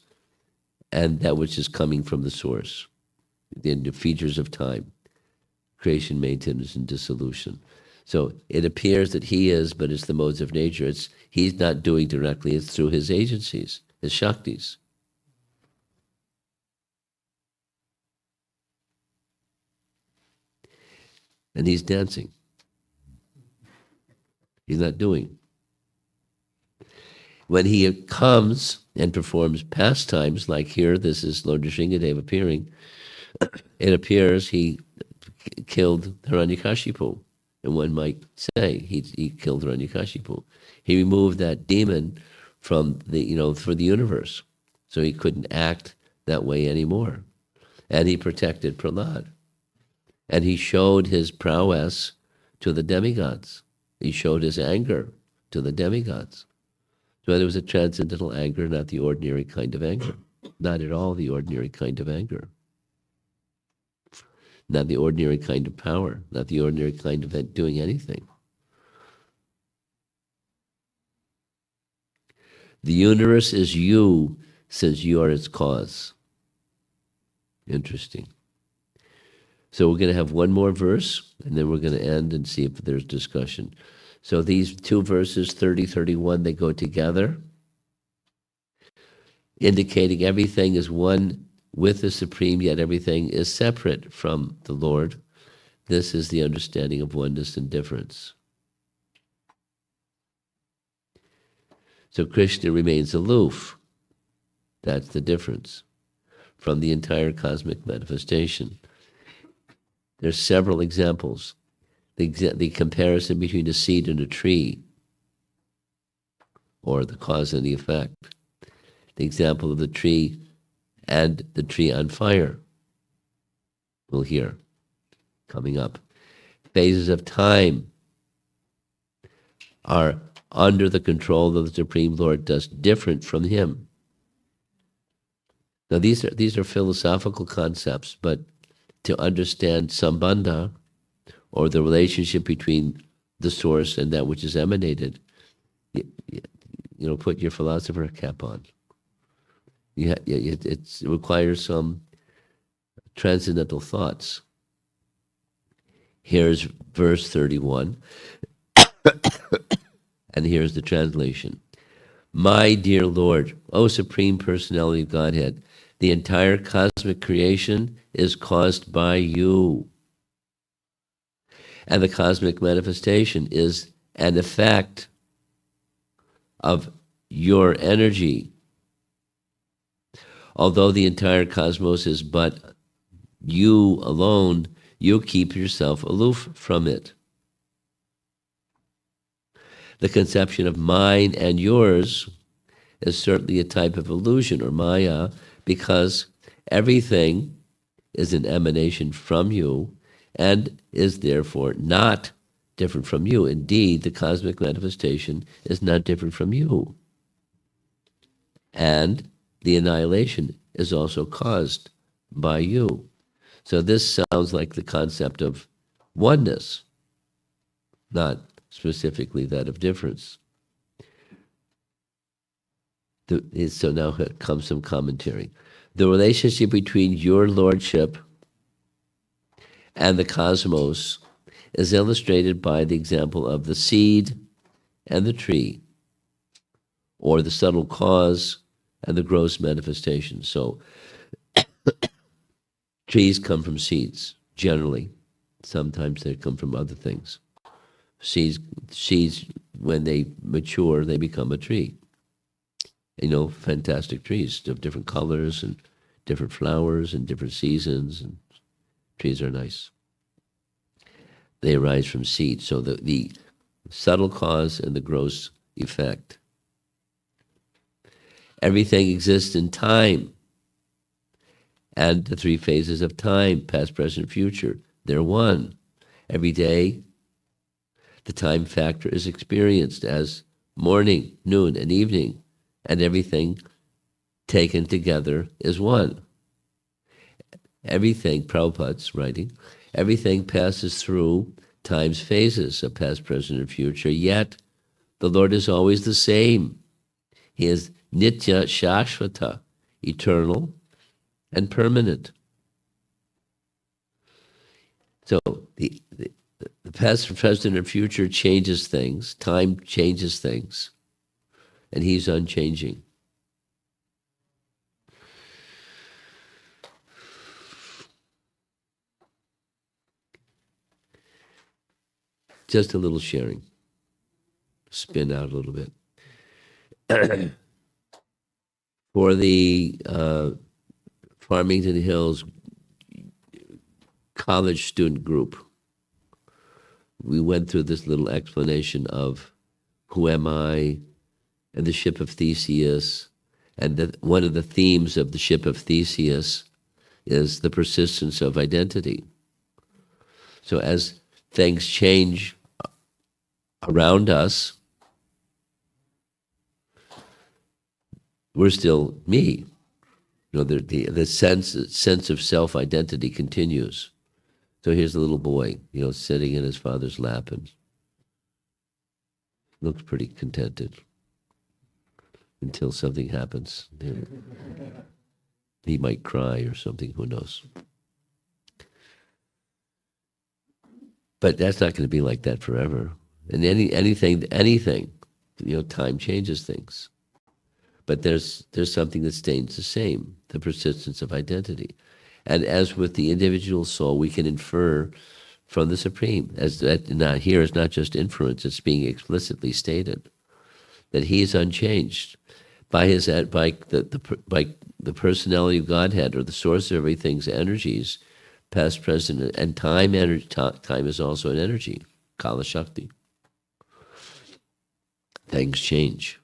and that which is coming from the source, the features of time, creation, maintenance, and dissolution. So it appears that he is, but it's the modes of nature. He's not doing directly, it's through his agencies, his shaktis. And he's dancing. He's not doing. When he comes and performs pastimes, like here, this is Lord Nrsingadev appearing, it appears he killed Hiranyakashipu. And one might say he killed Hiranyakashipu. He removed that demon from the, for the universe. So he couldn't act that way anymore. And he protected Prahlad. And he showed his prowess to the demigods. He showed his anger to the demigods. So it was a transcendental anger, not the ordinary kind of anger. Not at all the ordinary kind of anger. Not the ordinary kind of power. Not the ordinary kind of doing anything. The universe is you, since you are its cause. Interesting. So we're going to have one more verse, and then we're going to end and see if there's discussion. So these two verses, 30, 31, they go together, indicating everything is one with the Supreme, yet everything is separate from the Lord. This is the understanding of oneness and difference. So Krishna remains aloof. That's the difference from the entire cosmic manifestation. There's several examples. The comparison between a seed and a tree, or the cause and the effect. The example of the tree and the tree on fire. We'll hear coming up. Phases of time are under the control of the Supreme Lord, thus different from him. Now these are philosophical concepts, but to understand sambandha, or the relationship between the source and that which is emanated, put your philosopher cap on. It requires some transcendental thoughts. Here's verse 31, and here's the translation. My dear Lord, O Supreme Personality of Godhead, the entire cosmic creation is caused by you. And the cosmic manifestation is an effect of your energy. Although the entire cosmos is but you alone, you keep yourself aloof from it. The conception of mine and yours is certainly a type of illusion or maya, because everything is an emanation from you and is therefore not different from you. Indeed, the cosmic manifestation is not different from you. and the annihilation is also caused by you. So this sounds like the concept of oneness, not specifically that of difference. So now comes some commentary. The relationship between your lordship and the cosmos is illustrated by the example of the seed and the tree, or the subtle cause and the gross manifestation. So trees come from seeds, generally. Sometimes they come from other things. Seeds, when they mature, they become a tree. Fantastic trees of different colors and different flowers and different seasons, and trees are nice. They arise from seeds. So the subtle cause and the gross effect. Everything exists in time, and the three phases of time, past, present, future, they're one. Every day, the time factor is experienced as morning, noon, and evening, and everything taken together is one. Everything, Prabhupada's writing, everything passes through time's phases of past, present, and future, yet the Lord is always the same. He is Nitya Shashvata, eternal and permanent. So the past, present, and future changes things. Time changes things. And he's unchanging. Just a little sharing. Spin out a little bit. For the Farmington Hills college student group, we went through this little explanation of who am I, and the ship of Theseus, and one of the themes of the ship of Theseus is the persistence of identity. So as things change around us, we're still me. The sense of self-identity continues. So here's the little boy, sitting in his father's lap and looks pretty contented until something happens. He might cry or something, who knows. But that's not going to be like that forever. And anything, time changes things. But there's something that stays the same, the persistence of identity. And as with the individual soul, we can infer from the Supreme, as that now here is not just inference, it's being explicitly stated, that he is unchanged by the personality of Godhead, or the source of everything's energies, past, present, and time. Time is also an energy, Kala Shakti. Things change.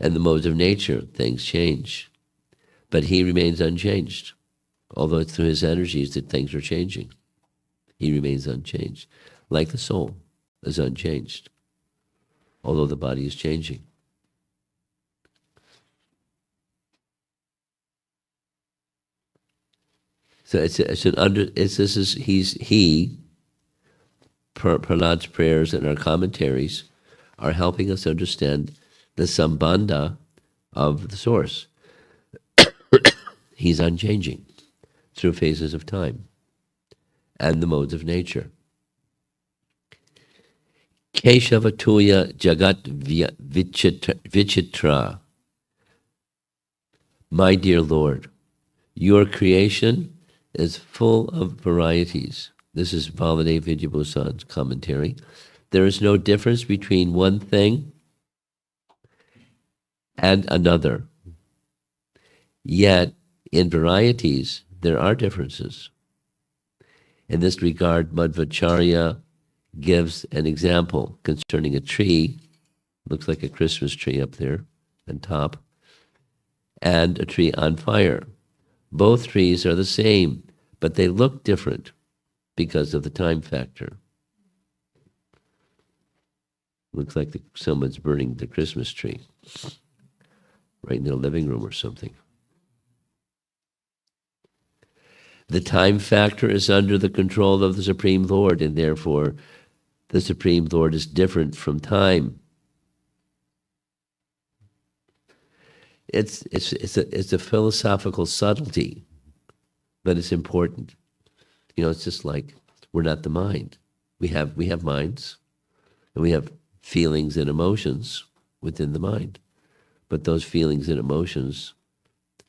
And the modes of nature, things change. But he remains unchanged. Although it's through his energies that things are changing. He remains unchanged. Like the soul is unchanged. Although the body is changing. So Prahlad's prayers and our commentaries are helping us understand the sambandha of the source. He's unchanging through phases of time and the modes of nature. Keshavatuya Jagat Vichitra. My dear Lord, your creation is full of varieties. This is Baladev Vidyabhusan's commentary. There is no difference between one thing and another. Yet, in varieties, there are differences. In this regard, Madhvacharya gives an example concerning a tree, looks like a Christmas tree up there on top, and a tree on fire. Both trees are the same, but they look different because of the time factor. Looks like someone's burning the Christmas tree right in their living room or something. The time factor is under the control of the Supreme Lord, and therefore the Supreme Lord is different from time. It's a philosophical subtlety, but it's important. It's just like we're not the mind. We have minds, and we have feelings and emotions within the mind. But those feelings and emotions,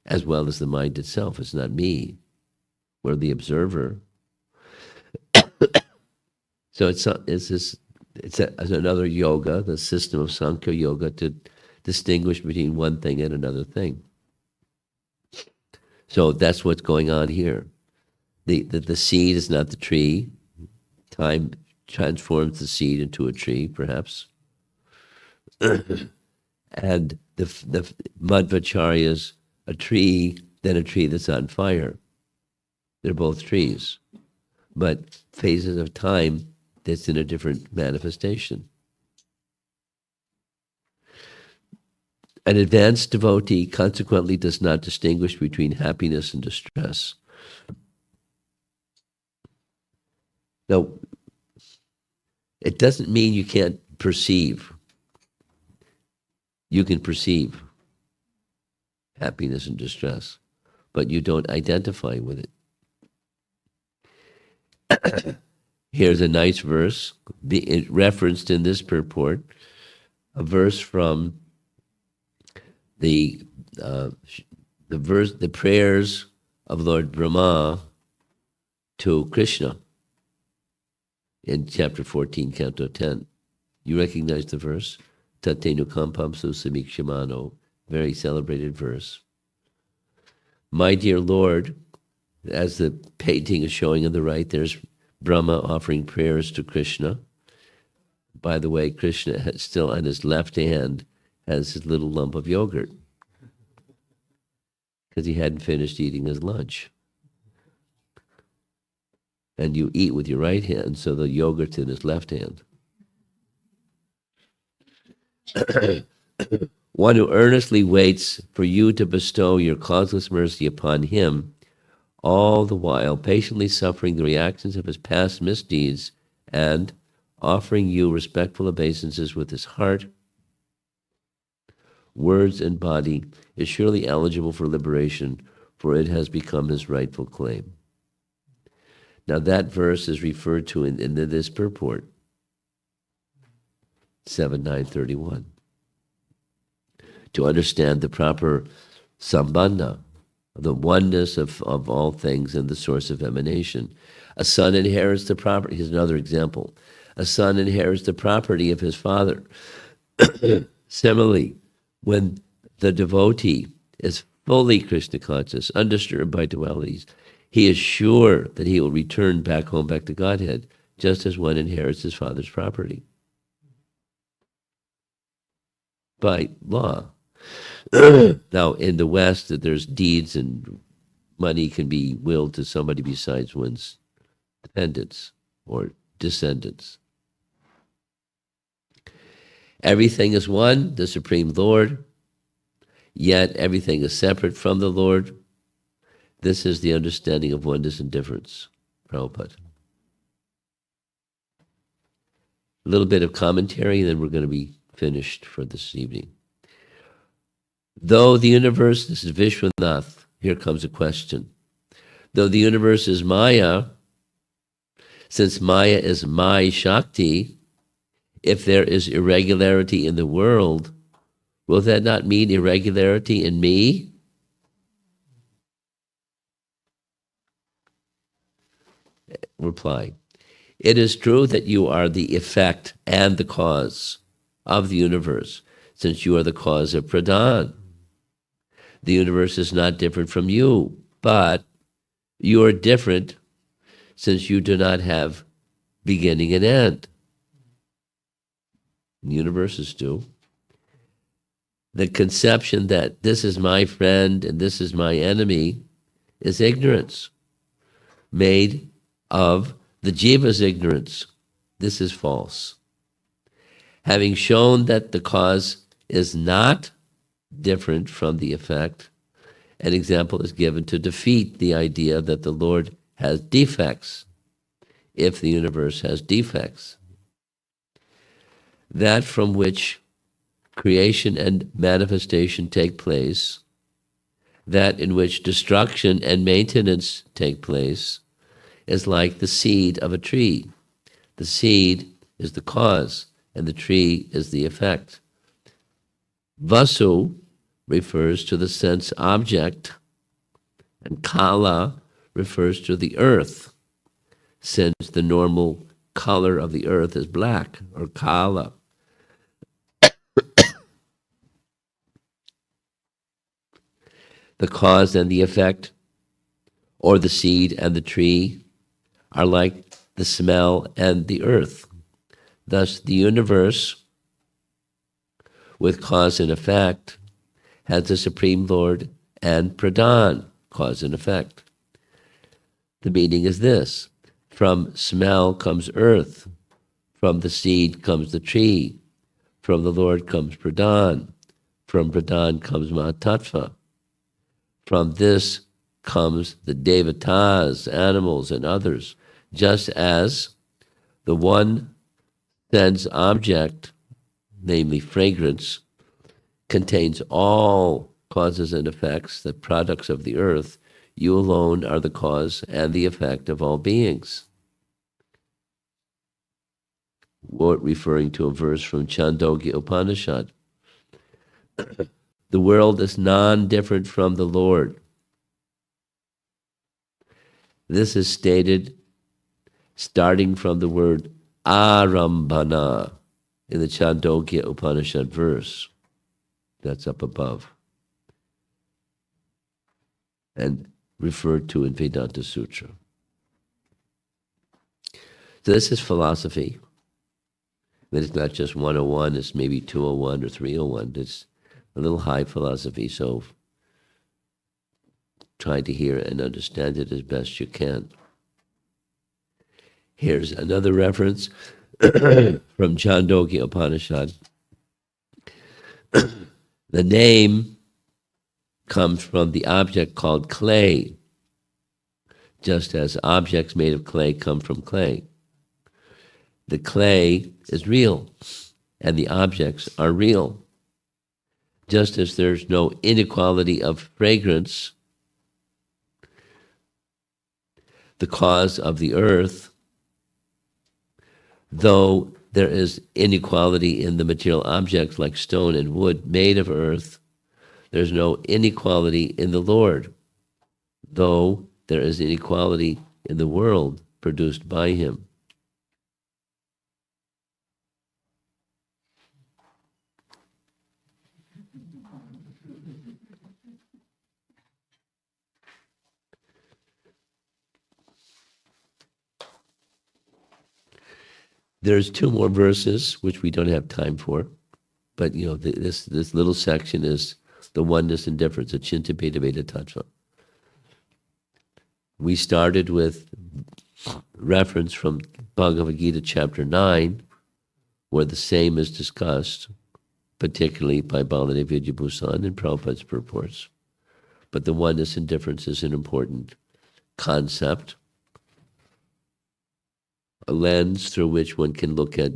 as well as the mind itself, is not me. We're the observer. So it's another yoga, the system of Sankhya Yoga, to distinguish between one thing and another thing. So that's what's going on here. The seed is not the tree. Time transforms the seed into a tree, perhaps. And the Madhvacharya's a tree, then a tree that's on fire. They're both trees, but phases of time that's in a different manifestation. An advanced devotee consequently does not distinguish between happiness and distress. Now, it doesn't mean you can't perceive. You can perceive happiness and distress, but you don't identify with it. Here's a nice verse referenced in this purport, a verse from the prayers of Lord Brahma to Krishna in chapter 14, canto 10. You recognize the verse? Tatenu kampam susamikshimano, very celebrated verse. My dear Lord, as the painting is showing on the right, there's Brahma offering prayers to Krishna. By the way, Krishna has still on his left hand has his little lump of yogurt because he hadn't finished eating his lunch. And you eat with your right hand, so the yogurt's in his left hand. One who earnestly waits for you to bestow your causeless mercy upon him, all the while patiently suffering the reactions of his past misdeeds and offering you respectful obeisances with his heart, words, and body, is surely eligible for liberation, for it has become his rightful claim. Now that verse is referred to in this purport, 7.931. To understand the proper sambandha, the oneness of all things and the source of emanation. A son inherits the property. Here's another example. A son inherits the property of his father. Similarly, when the devotee is fully Krishna conscious, undisturbed by dualities, he is sure that he will return back home, back to Godhead, just as one inherits his father's property. By law. Now, in the West, there's deeds and money can be willed to somebody besides one's dependents or descendants. Everything is one, the Supreme Lord, yet everything is separate from the Lord. This is the understanding of oneness and difference, Prabhupada. A little bit of commentary, and then we're going to be finished for this evening. Though the universe, this is Vishwanath, here comes a question. Though the universe is Maya, since Maya is my Shakti, if there is irregularity in the world, will that not mean irregularity in me? Reply. It is true that you are the effect and the cause of the universe, since you are the cause of Pradhan. The universe is not different from you, but you are different since you do not have beginning and end. Universes do. The conception that this is my friend and this is my enemy is ignorance, made of the jiva's ignorance. This is false. Having shown that the cause is not different from the effect, an example is given to defeat the idea that the Lord has defects, if the universe has defects. That from which creation and manifestation take place, that in which destruction and maintenance take place, is like the seed of a tree. The seed is the cause, and the tree is the effect. Vasu refers to the sense object, and kala refers to the earth, since the normal color of the earth is black, or kala. The cause and the effect, or the seed and the tree, are like the smell and the earth. Thus, the universe, with cause and effect, has the Supreme Lord and Pradhan, cause and effect. The meaning is this: from smell comes earth, from the seed comes the tree, from the Lord comes Pradhan, from Pradhan comes Mahatattva. From this comes the devatas, animals, and others, just as the one sense object, namely fragrance, contains all causes and effects, the products of the earth. You alone are the cause and the effect of all beings. Referring to a verse from Chandogya Upanishad. The world is non-different from the Lord. This is stated starting from the word arambhana in the Chandogya Upanishad verse. That's up above, and referred to in Vedanta Sutra. So this is philosophy. But it's not just 101, it's maybe 201 or 301. It's a little high philosophy, so try to hear and understand it as best you can. Here's another reference from Chandogya Upanishad. The name comes from the object called clay, just as objects made of clay come from clay. The clay is real, and the objects are real. Just as there's no inequality of fragrance, the cause of the earth, though there is inequality in the material objects like stone and wood made of earth, there's no inequality in the Lord, though there is inequality in the world produced by him. There's two more verses, which we don't have time for, but this little section is the oneness and difference, Achinta Bheda Bheda Tattva. We started with reference from Bhagavad Gita chapter 9, where the same is discussed, particularly by Baladev Vidyabhusan and Prabhupada's purports. But the oneness and difference is an important concept, a lens through which one can look at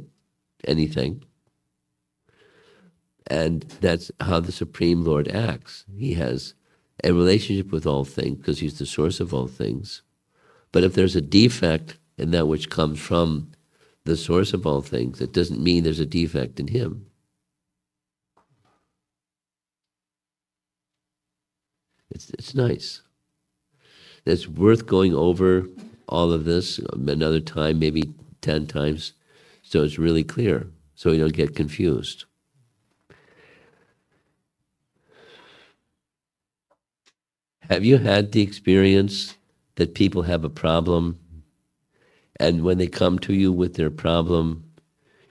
anything. And that's how the Supreme Lord acts. He has a relationship with all things because he's the source of all things. But if there's a defect in that which comes from the source of all things, it doesn't mean there's a defect in him. It's nice. It's worth going over all of this another time, maybe 10 times, so it's really clear, so you don't get confused. Have you had the experience that people have a problem, and when they come to you with their problem,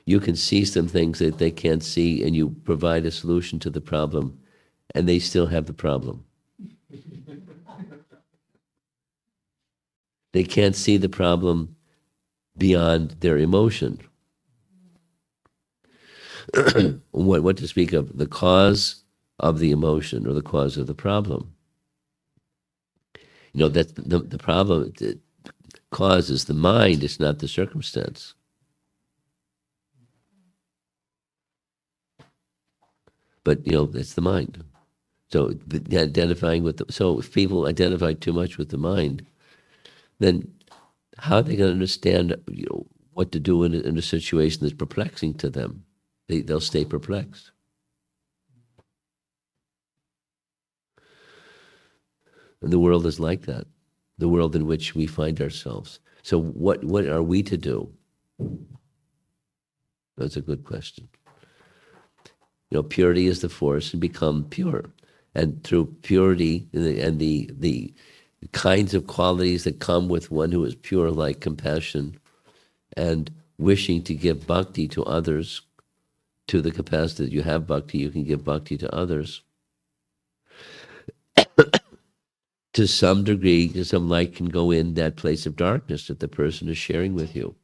you can see some things that they can't see, and you provide a solution to the problem, and they still have the problem? They can't see the problem beyond their emotion. what to speak of the cause of the emotion or the cause of the problem. That the problem, the cause is the mind, it's not the circumstance. But, it's the mind. So identifying with so if people identify too much with the mind, then how are they going to understand, what to do in a situation that's perplexing to them? They'll stay perplexed. And the world is like that, the world in which we find ourselves. So what are we to do? That's a good question. Purity is the force, and become pure. And through purity and the kinds of qualities that come with one who is pure, like compassion and wishing to give bhakti to others, to the capacity that you have bhakti, you can give bhakti to others. To some degree, some light can go in that place of darkness that the person is sharing with you.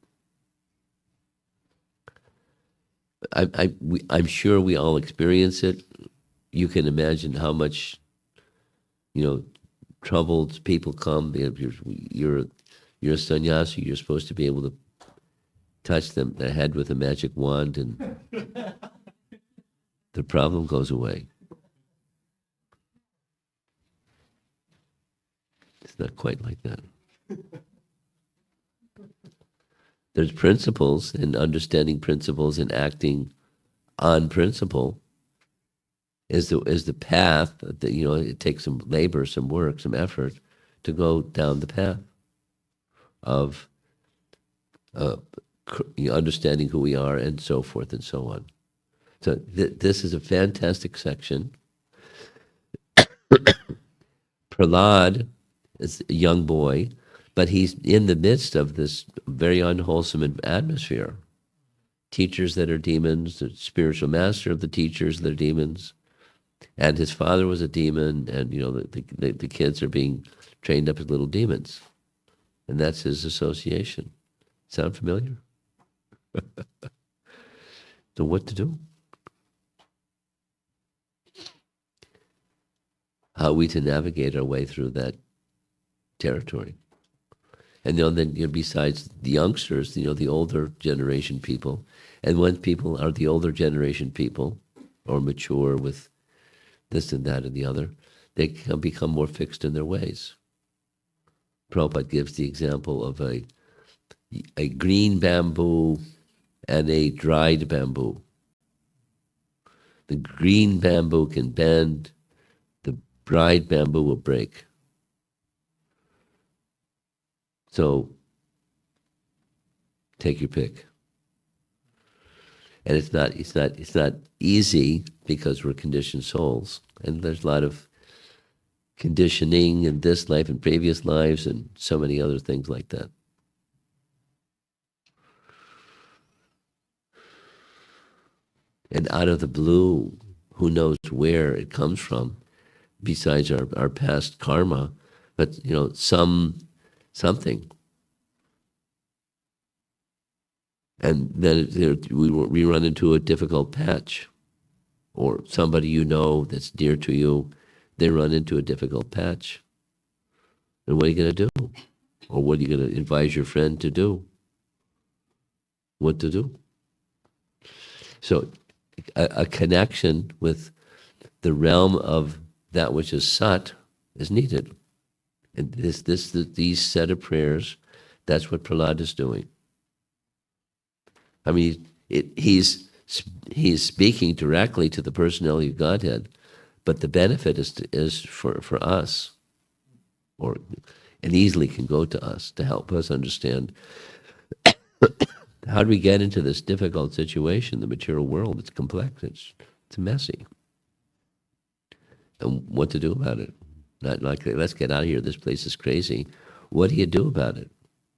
I'm sure we all experience it. You can imagine how much, troubled people come. You're a sannyasi. You're supposed to be able to touch them the head with a magic wand, and the problem goes away. It's not quite like that. There's principles, and understanding principles and acting on principle is the path that, it takes some labor, some work, some effort to go down the path of understanding who we are, and so forth and so on. So this is a fantastic section. Prahlad is a young boy, but he's in the midst of this very unwholesome atmosphere. Teachers that are demons, the spiritual master of the teachers that are demons, and his father was a demon, and the kids are being trained up as little demons, and that's his association. Sound familiar? So what to do? How are we to navigate our way through that territory? And then besides the youngsters, the older generation people, and when people are the older generation people, or mature with this and that and the other, they can become more fixed in their ways. Prabhupada gives the example of a green bamboo and a dried bamboo. The green bamboo can bend, the dried bamboo will break. So take your pick. And it's not easy, because we're conditioned souls, and there's a lot of conditioning in this life and previous lives and so many other things like that. And out of the blue, who knows where it comes from, besides our past karma, but something. And then we run into a difficult patch, or somebody that's dear to you, they run into a difficult patch. And what are you going to do? Or what are you going to advise your friend to do? What to do? So a connection with the realm of that which is sat is needed. And these set of prayers, that's what Prahlad is doing. I mean, he's speaking directly to the personality of Godhead, but the benefit is for us, and easily can go to us to help us understand how do we get into this difficult situation. The material world, it's complex, it's messy, and what to do about it. Not like, let's get out of here, this place is crazy. What do you do about it?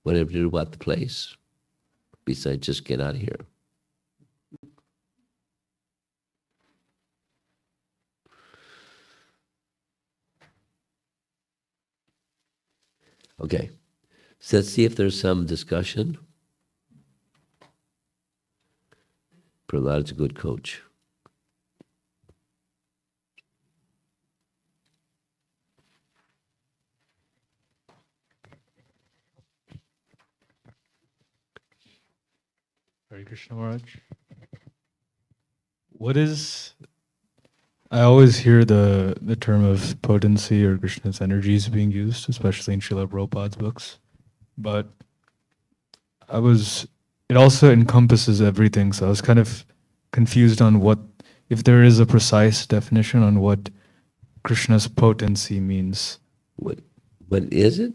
What do you do about the place? Besides just get out of here. Okay, so let's see if there's some discussion. Prahlada's a good coach. Hare Krishna Maharaj. What is, I always hear the term of potency or Krishna's energies being used, especially in Srila Prabhupada's books. But it also encompasses everything. So I was kind of confused on if there is a precise definition on what Krishna's potency means. What is it?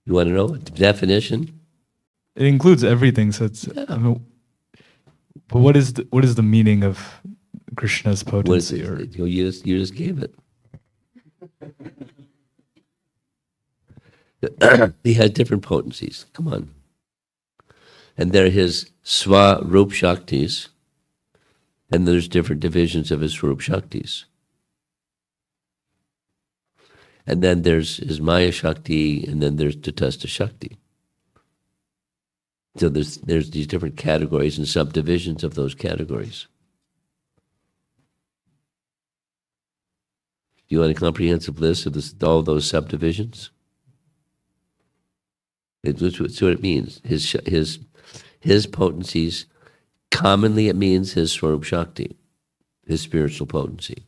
You want to know the definition? It includes everything. So it's, but what is the meaning of Krishna's potency? You just gave it. He has different potencies. Come on. And they're his Swarup Shaktis, and there's different divisions of his Swarup Shaktis. And then there's his Maya Shakti, and then there's Tatastha Shakti. So there's these different categories and subdivisions of those categories. Do you want a comprehensive list of all those subdivisions? That's what it means. His potencies, commonly it means his Swarup Shakti, his spiritual potency.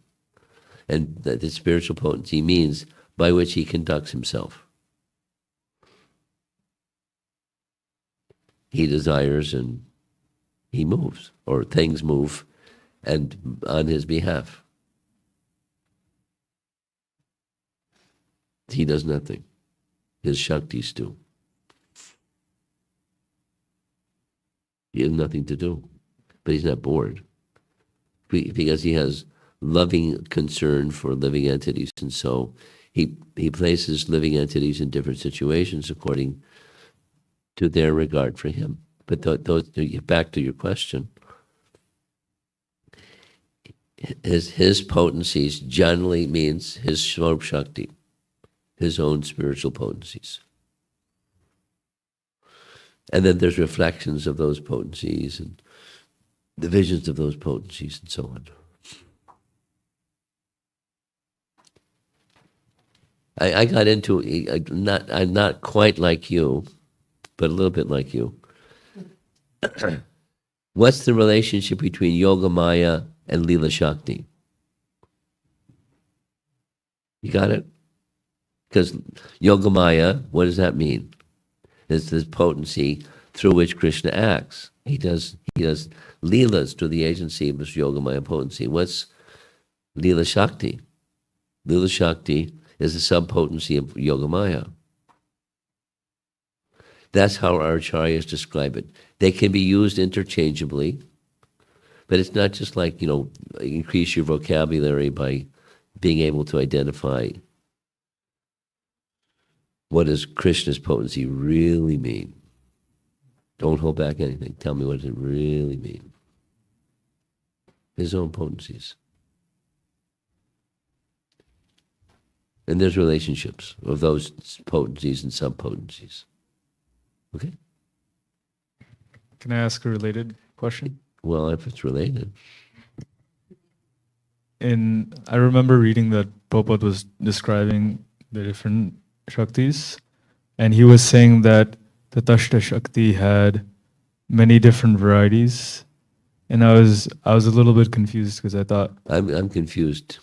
And that the spiritual potency means by which he conducts himself. He desires and he moves, or things move, and on his behalf. He does nothing. His Shaktis do. He has nothing to do, but he's not bored because he has loving concern for living entities, and so he places living entities in different situations according to their regard for him. But back to your question, his potencies generally means his Swarup Shakti, his own spiritual potencies. And then there's reflections of those potencies and divisions of those potencies and so on. I got into I'm not quite like you, but a little bit like you. What's the relationship between Yoga Maya and Leela Shakti? You got it? Because Yoga Maya, what does that mean? It's this potency through which Krishna acts. He does Leelas through the agency of his Yoga Maya potency. What's Leela Shakti? Leela Shakti is the sub-potency of Yoga Maya. That's how our acharyas describe it. They can be used interchangeably, but it's not just like, increase your vocabulary by being able to identify what does Krishna's potency really mean. Don't hold back anything. Tell me, what does it really mean? His own potencies. And there's relationships of those potencies and sub-potencies. Okay? Can I ask a related question? Well, if it's related. I remember reading that Prabhupada was describing the different Shaktis, and he was saying that the Tatastha Shakti had many different varieties, and I was a little bit confused because I thought I'm confused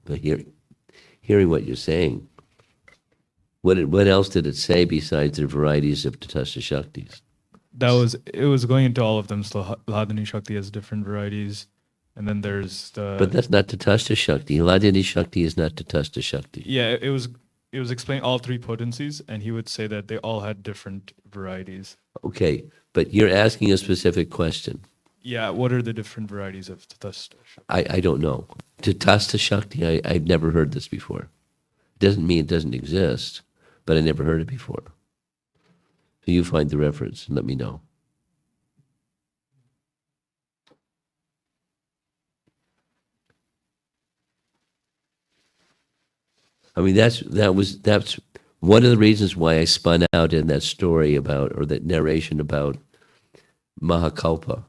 by hearing what you're saying. What else did it say besides the varieties of Tatastha Shaktis? It was going into all of them. So Hladini Shakti has different varieties, and then there's the. But that's not Tatastha Shakti. Hladini Shakti is not Tatastha Shakti. Yeah, it was explaining all three potencies, and he would say that they all had different varieties. Okay, but you're asking a specific question. Yeah, what are the different varieties of Tatastha Shakti? I don't know. Tatastha Shakti, I've never heard this before. It doesn't mean it doesn't exist, but I never heard it before. So you find the reference and let me know. I mean, that's one of the reasons why I spun out in that story about, or that narration about Mahakalpa.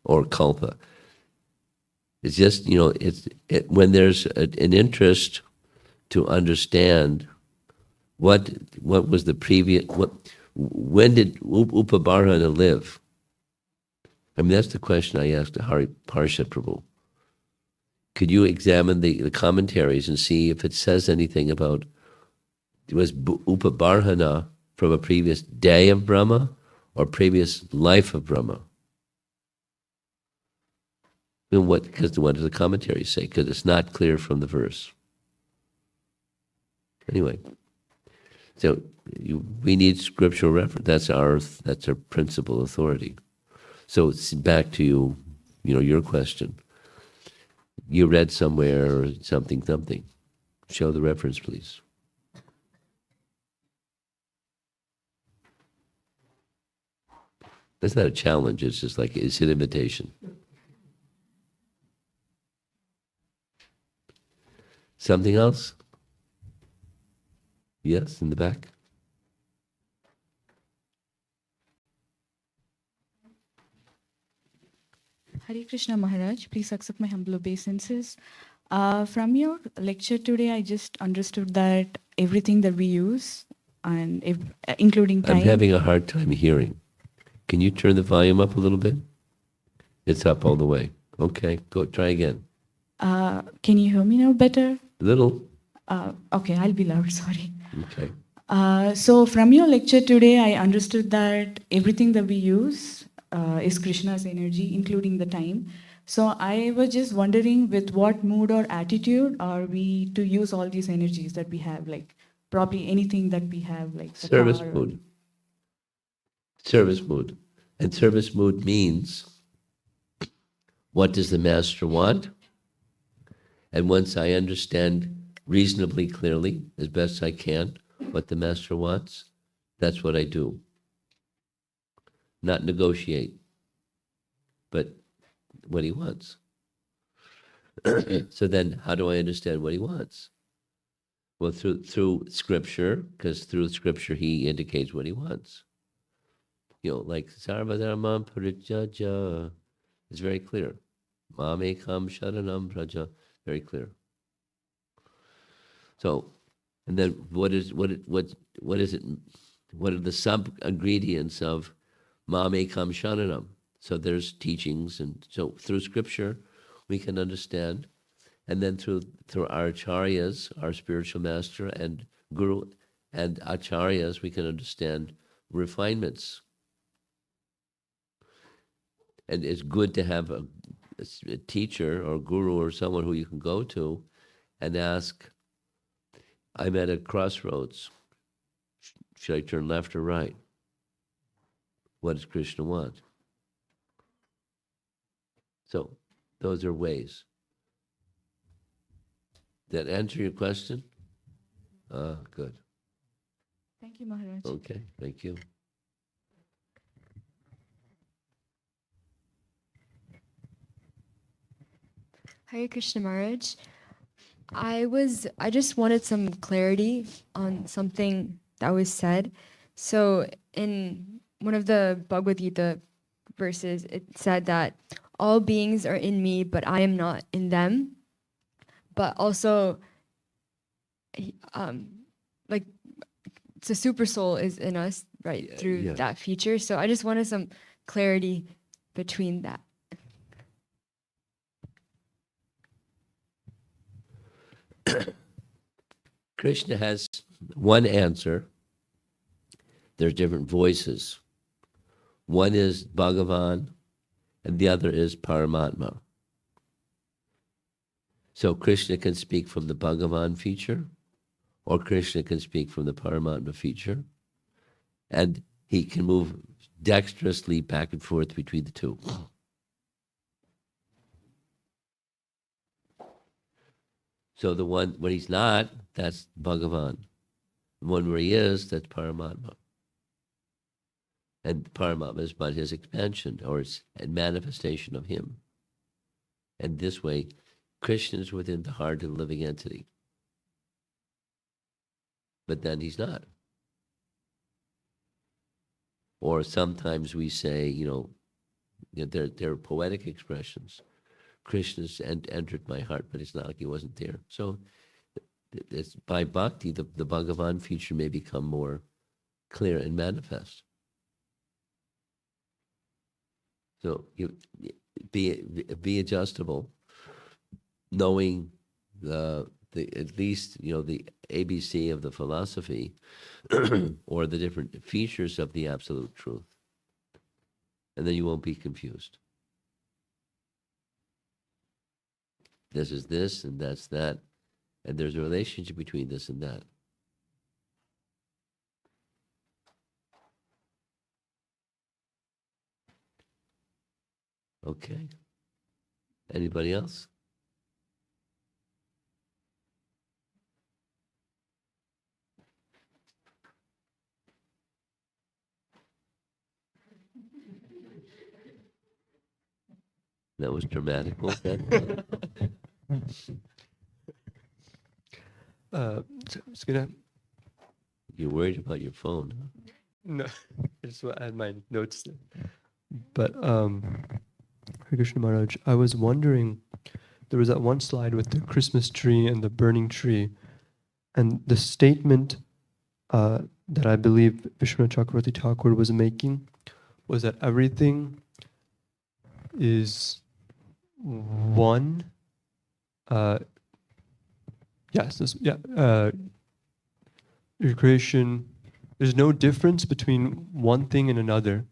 or kalpa. It's just, when there's an interest to understand what was the previous, when did Upabarhana live? I mean, that's the question I asked Hari Parshad Prabhu. Could you examine the commentaries and see if it says anything about, was Upabarhana from a previous day of Brahma or previous life of Brahma? And what does the commentaries say? Because it's not clear from the verse. Anyway, so we need scriptural reference. That's our principal authority. So back to you, your question. You read somewhere something. Show the reference, please. That's not a challenge. It's just like, it's an invitation. Something else? Yes, in the back. Hare Krishna Maharaj, please accept my humble obeisances. From your lecture today, I just understood that everything that we use, and including time. I'm having a hard time hearing. Can you turn the volume up a little bit? It's up all the way. Okay, go try again. Can you hear me now better? Little. Okay, I'll be loud, sorry. Okay. So from your lecture today, I understood that everything that we use is Krishna's energy, including the time. So I was just wondering, with what mood or attitude are we to use all these energies that we have, like probably anything that we have, like the Service car mood. Service mood. And service mood means, what does the master want? And once I understand reasonably clearly, as best I can, what the master wants, that's what I do. Not negotiate, but what he wants. So then how do I understand what he wants? Well, through scripture, because through scripture he indicates what he wants. Like Sarvadharmam Parijaja, it's very clear. Mamekam Sharanam Praja, very clear. So, and then what is it? What are the sub ingredients of Mamekam Sharanam? So there's teachings, and so through scripture we can understand, and then through our acharyas, our spiritual master and guru and acharyas, we can understand refinements. And it's good to have a teacher or guru or someone who you can go to and ask, I'm at a crossroads. Should I turn left or right? What does Krishna want? So those are ways. Did that answer your question? Good. Thank you, Maharaj. Okay, thank you. Hare Krishna Maharaj. I just wanted some clarity on something that was said. So in one of the Bhagavad Gita verses, it said that all beings are in me, but I am not in them. But also, like the super soul is in us, right, through that feature. So I just wanted some clarity between that. Krishna has one answer. There's different voices. One is Bhagavan, and the other is Paramatma. So Krishna can speak from the Bhagavan feature, or Krishna can speak from the Paramatma feature, and he can move dexterously back and forth between the two. So the one when he's not, that's Bhagavan. The one where he is, that's Paramatma. And Paramatma is but his expansion, or it's a manifestation of him. And this way, Krishna is within the heart of the living entity. But then he's not. Or sometimes we say, they're poetic expressions. Krishna's entered my heart, but it's not like he wasn't there. So it's by bhakti, the Bhagavan feature may become more clear and manifest. So you be adjustable, knowing the at least the ABC of the philosophy or the different features of the absolute truth, and then you won't be confused. This is this and that's that, and there's a relationship between this and that. Okay. Anybody else? That was dramatic. What was that? So I was gonna. You're worried about your phone, huh? No, I just want to add my notes there. But Hare Krishna Maharaj, I was wondering, there was that one slide with the Christmas tree and the burning tree, and the statement that I believe Vishwanath Chakravarti Thakur was making was that everything is one. Your creation, there's no difference between one thing and another,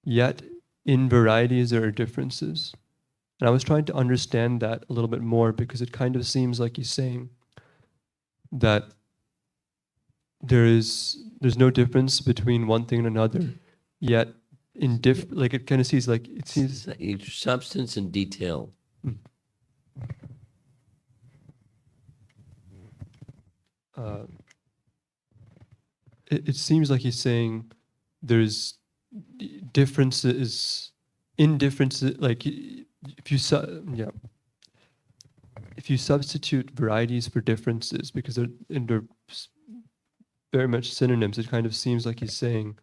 yet in varieties there are differences. And I was trying to understand that a little bit more, because it kind of seems like he's saying that there's no difference between one thing and another, yet in like it kind of sees like it sees Substance and detail. It seems like he's saying there's differences in differences, like if you substitute varieties for differences, because they're very much synonyms, it kind of seems like he's saying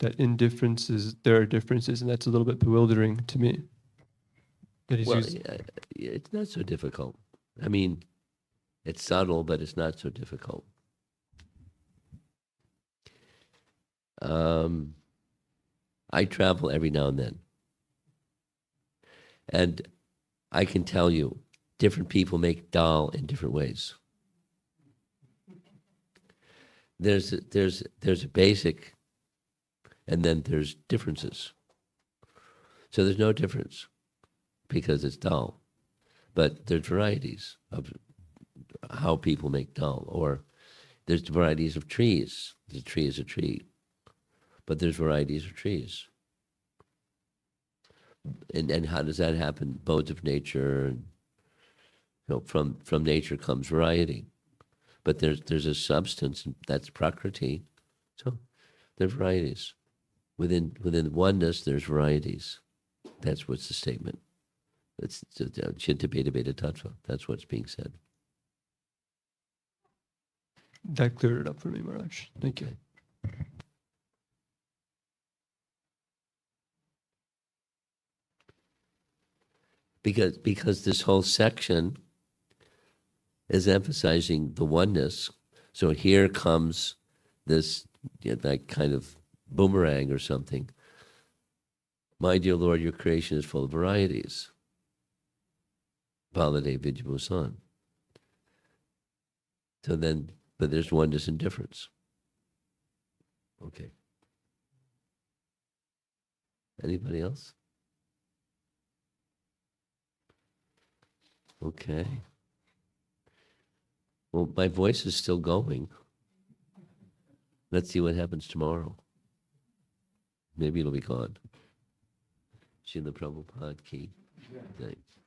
that in differences there are differences, and that's a little bit bewildering to me. That he's Well, it's not so difficult. I mean, it's subtle, but it's not so difficult. I travel every now and then. And I can tell you, different people make dal in different ways. There's a basic, and then there's differences. So there's no difference because it's dal. But there's varieties of how people make dal, or there's varieties of trees. The tree is a tree, but there's varieties of trees. And how does that happen? Modes of nature, and from nature comes variety, but there's a substance that's prakriti. So there's varieties within oneness. There's varieties. That's what's the statement. It's Chinta Beta Beta Tattva. That's what's being said. That cleared it up for me, Maharaj. Thank you. Because this whole section is emphasizing the oneness. So here comes this that kind of boomerang or something. My dear Lord, your creation is full of varieties. Balade Vijayamusan. So then, but there's oneness and difference. Okay. Anybody else? Okay. Well, my voice is still going. Let's see what happens tomorrow. Maybe it'll be gone. Srila Prabhupada ki. Thanks.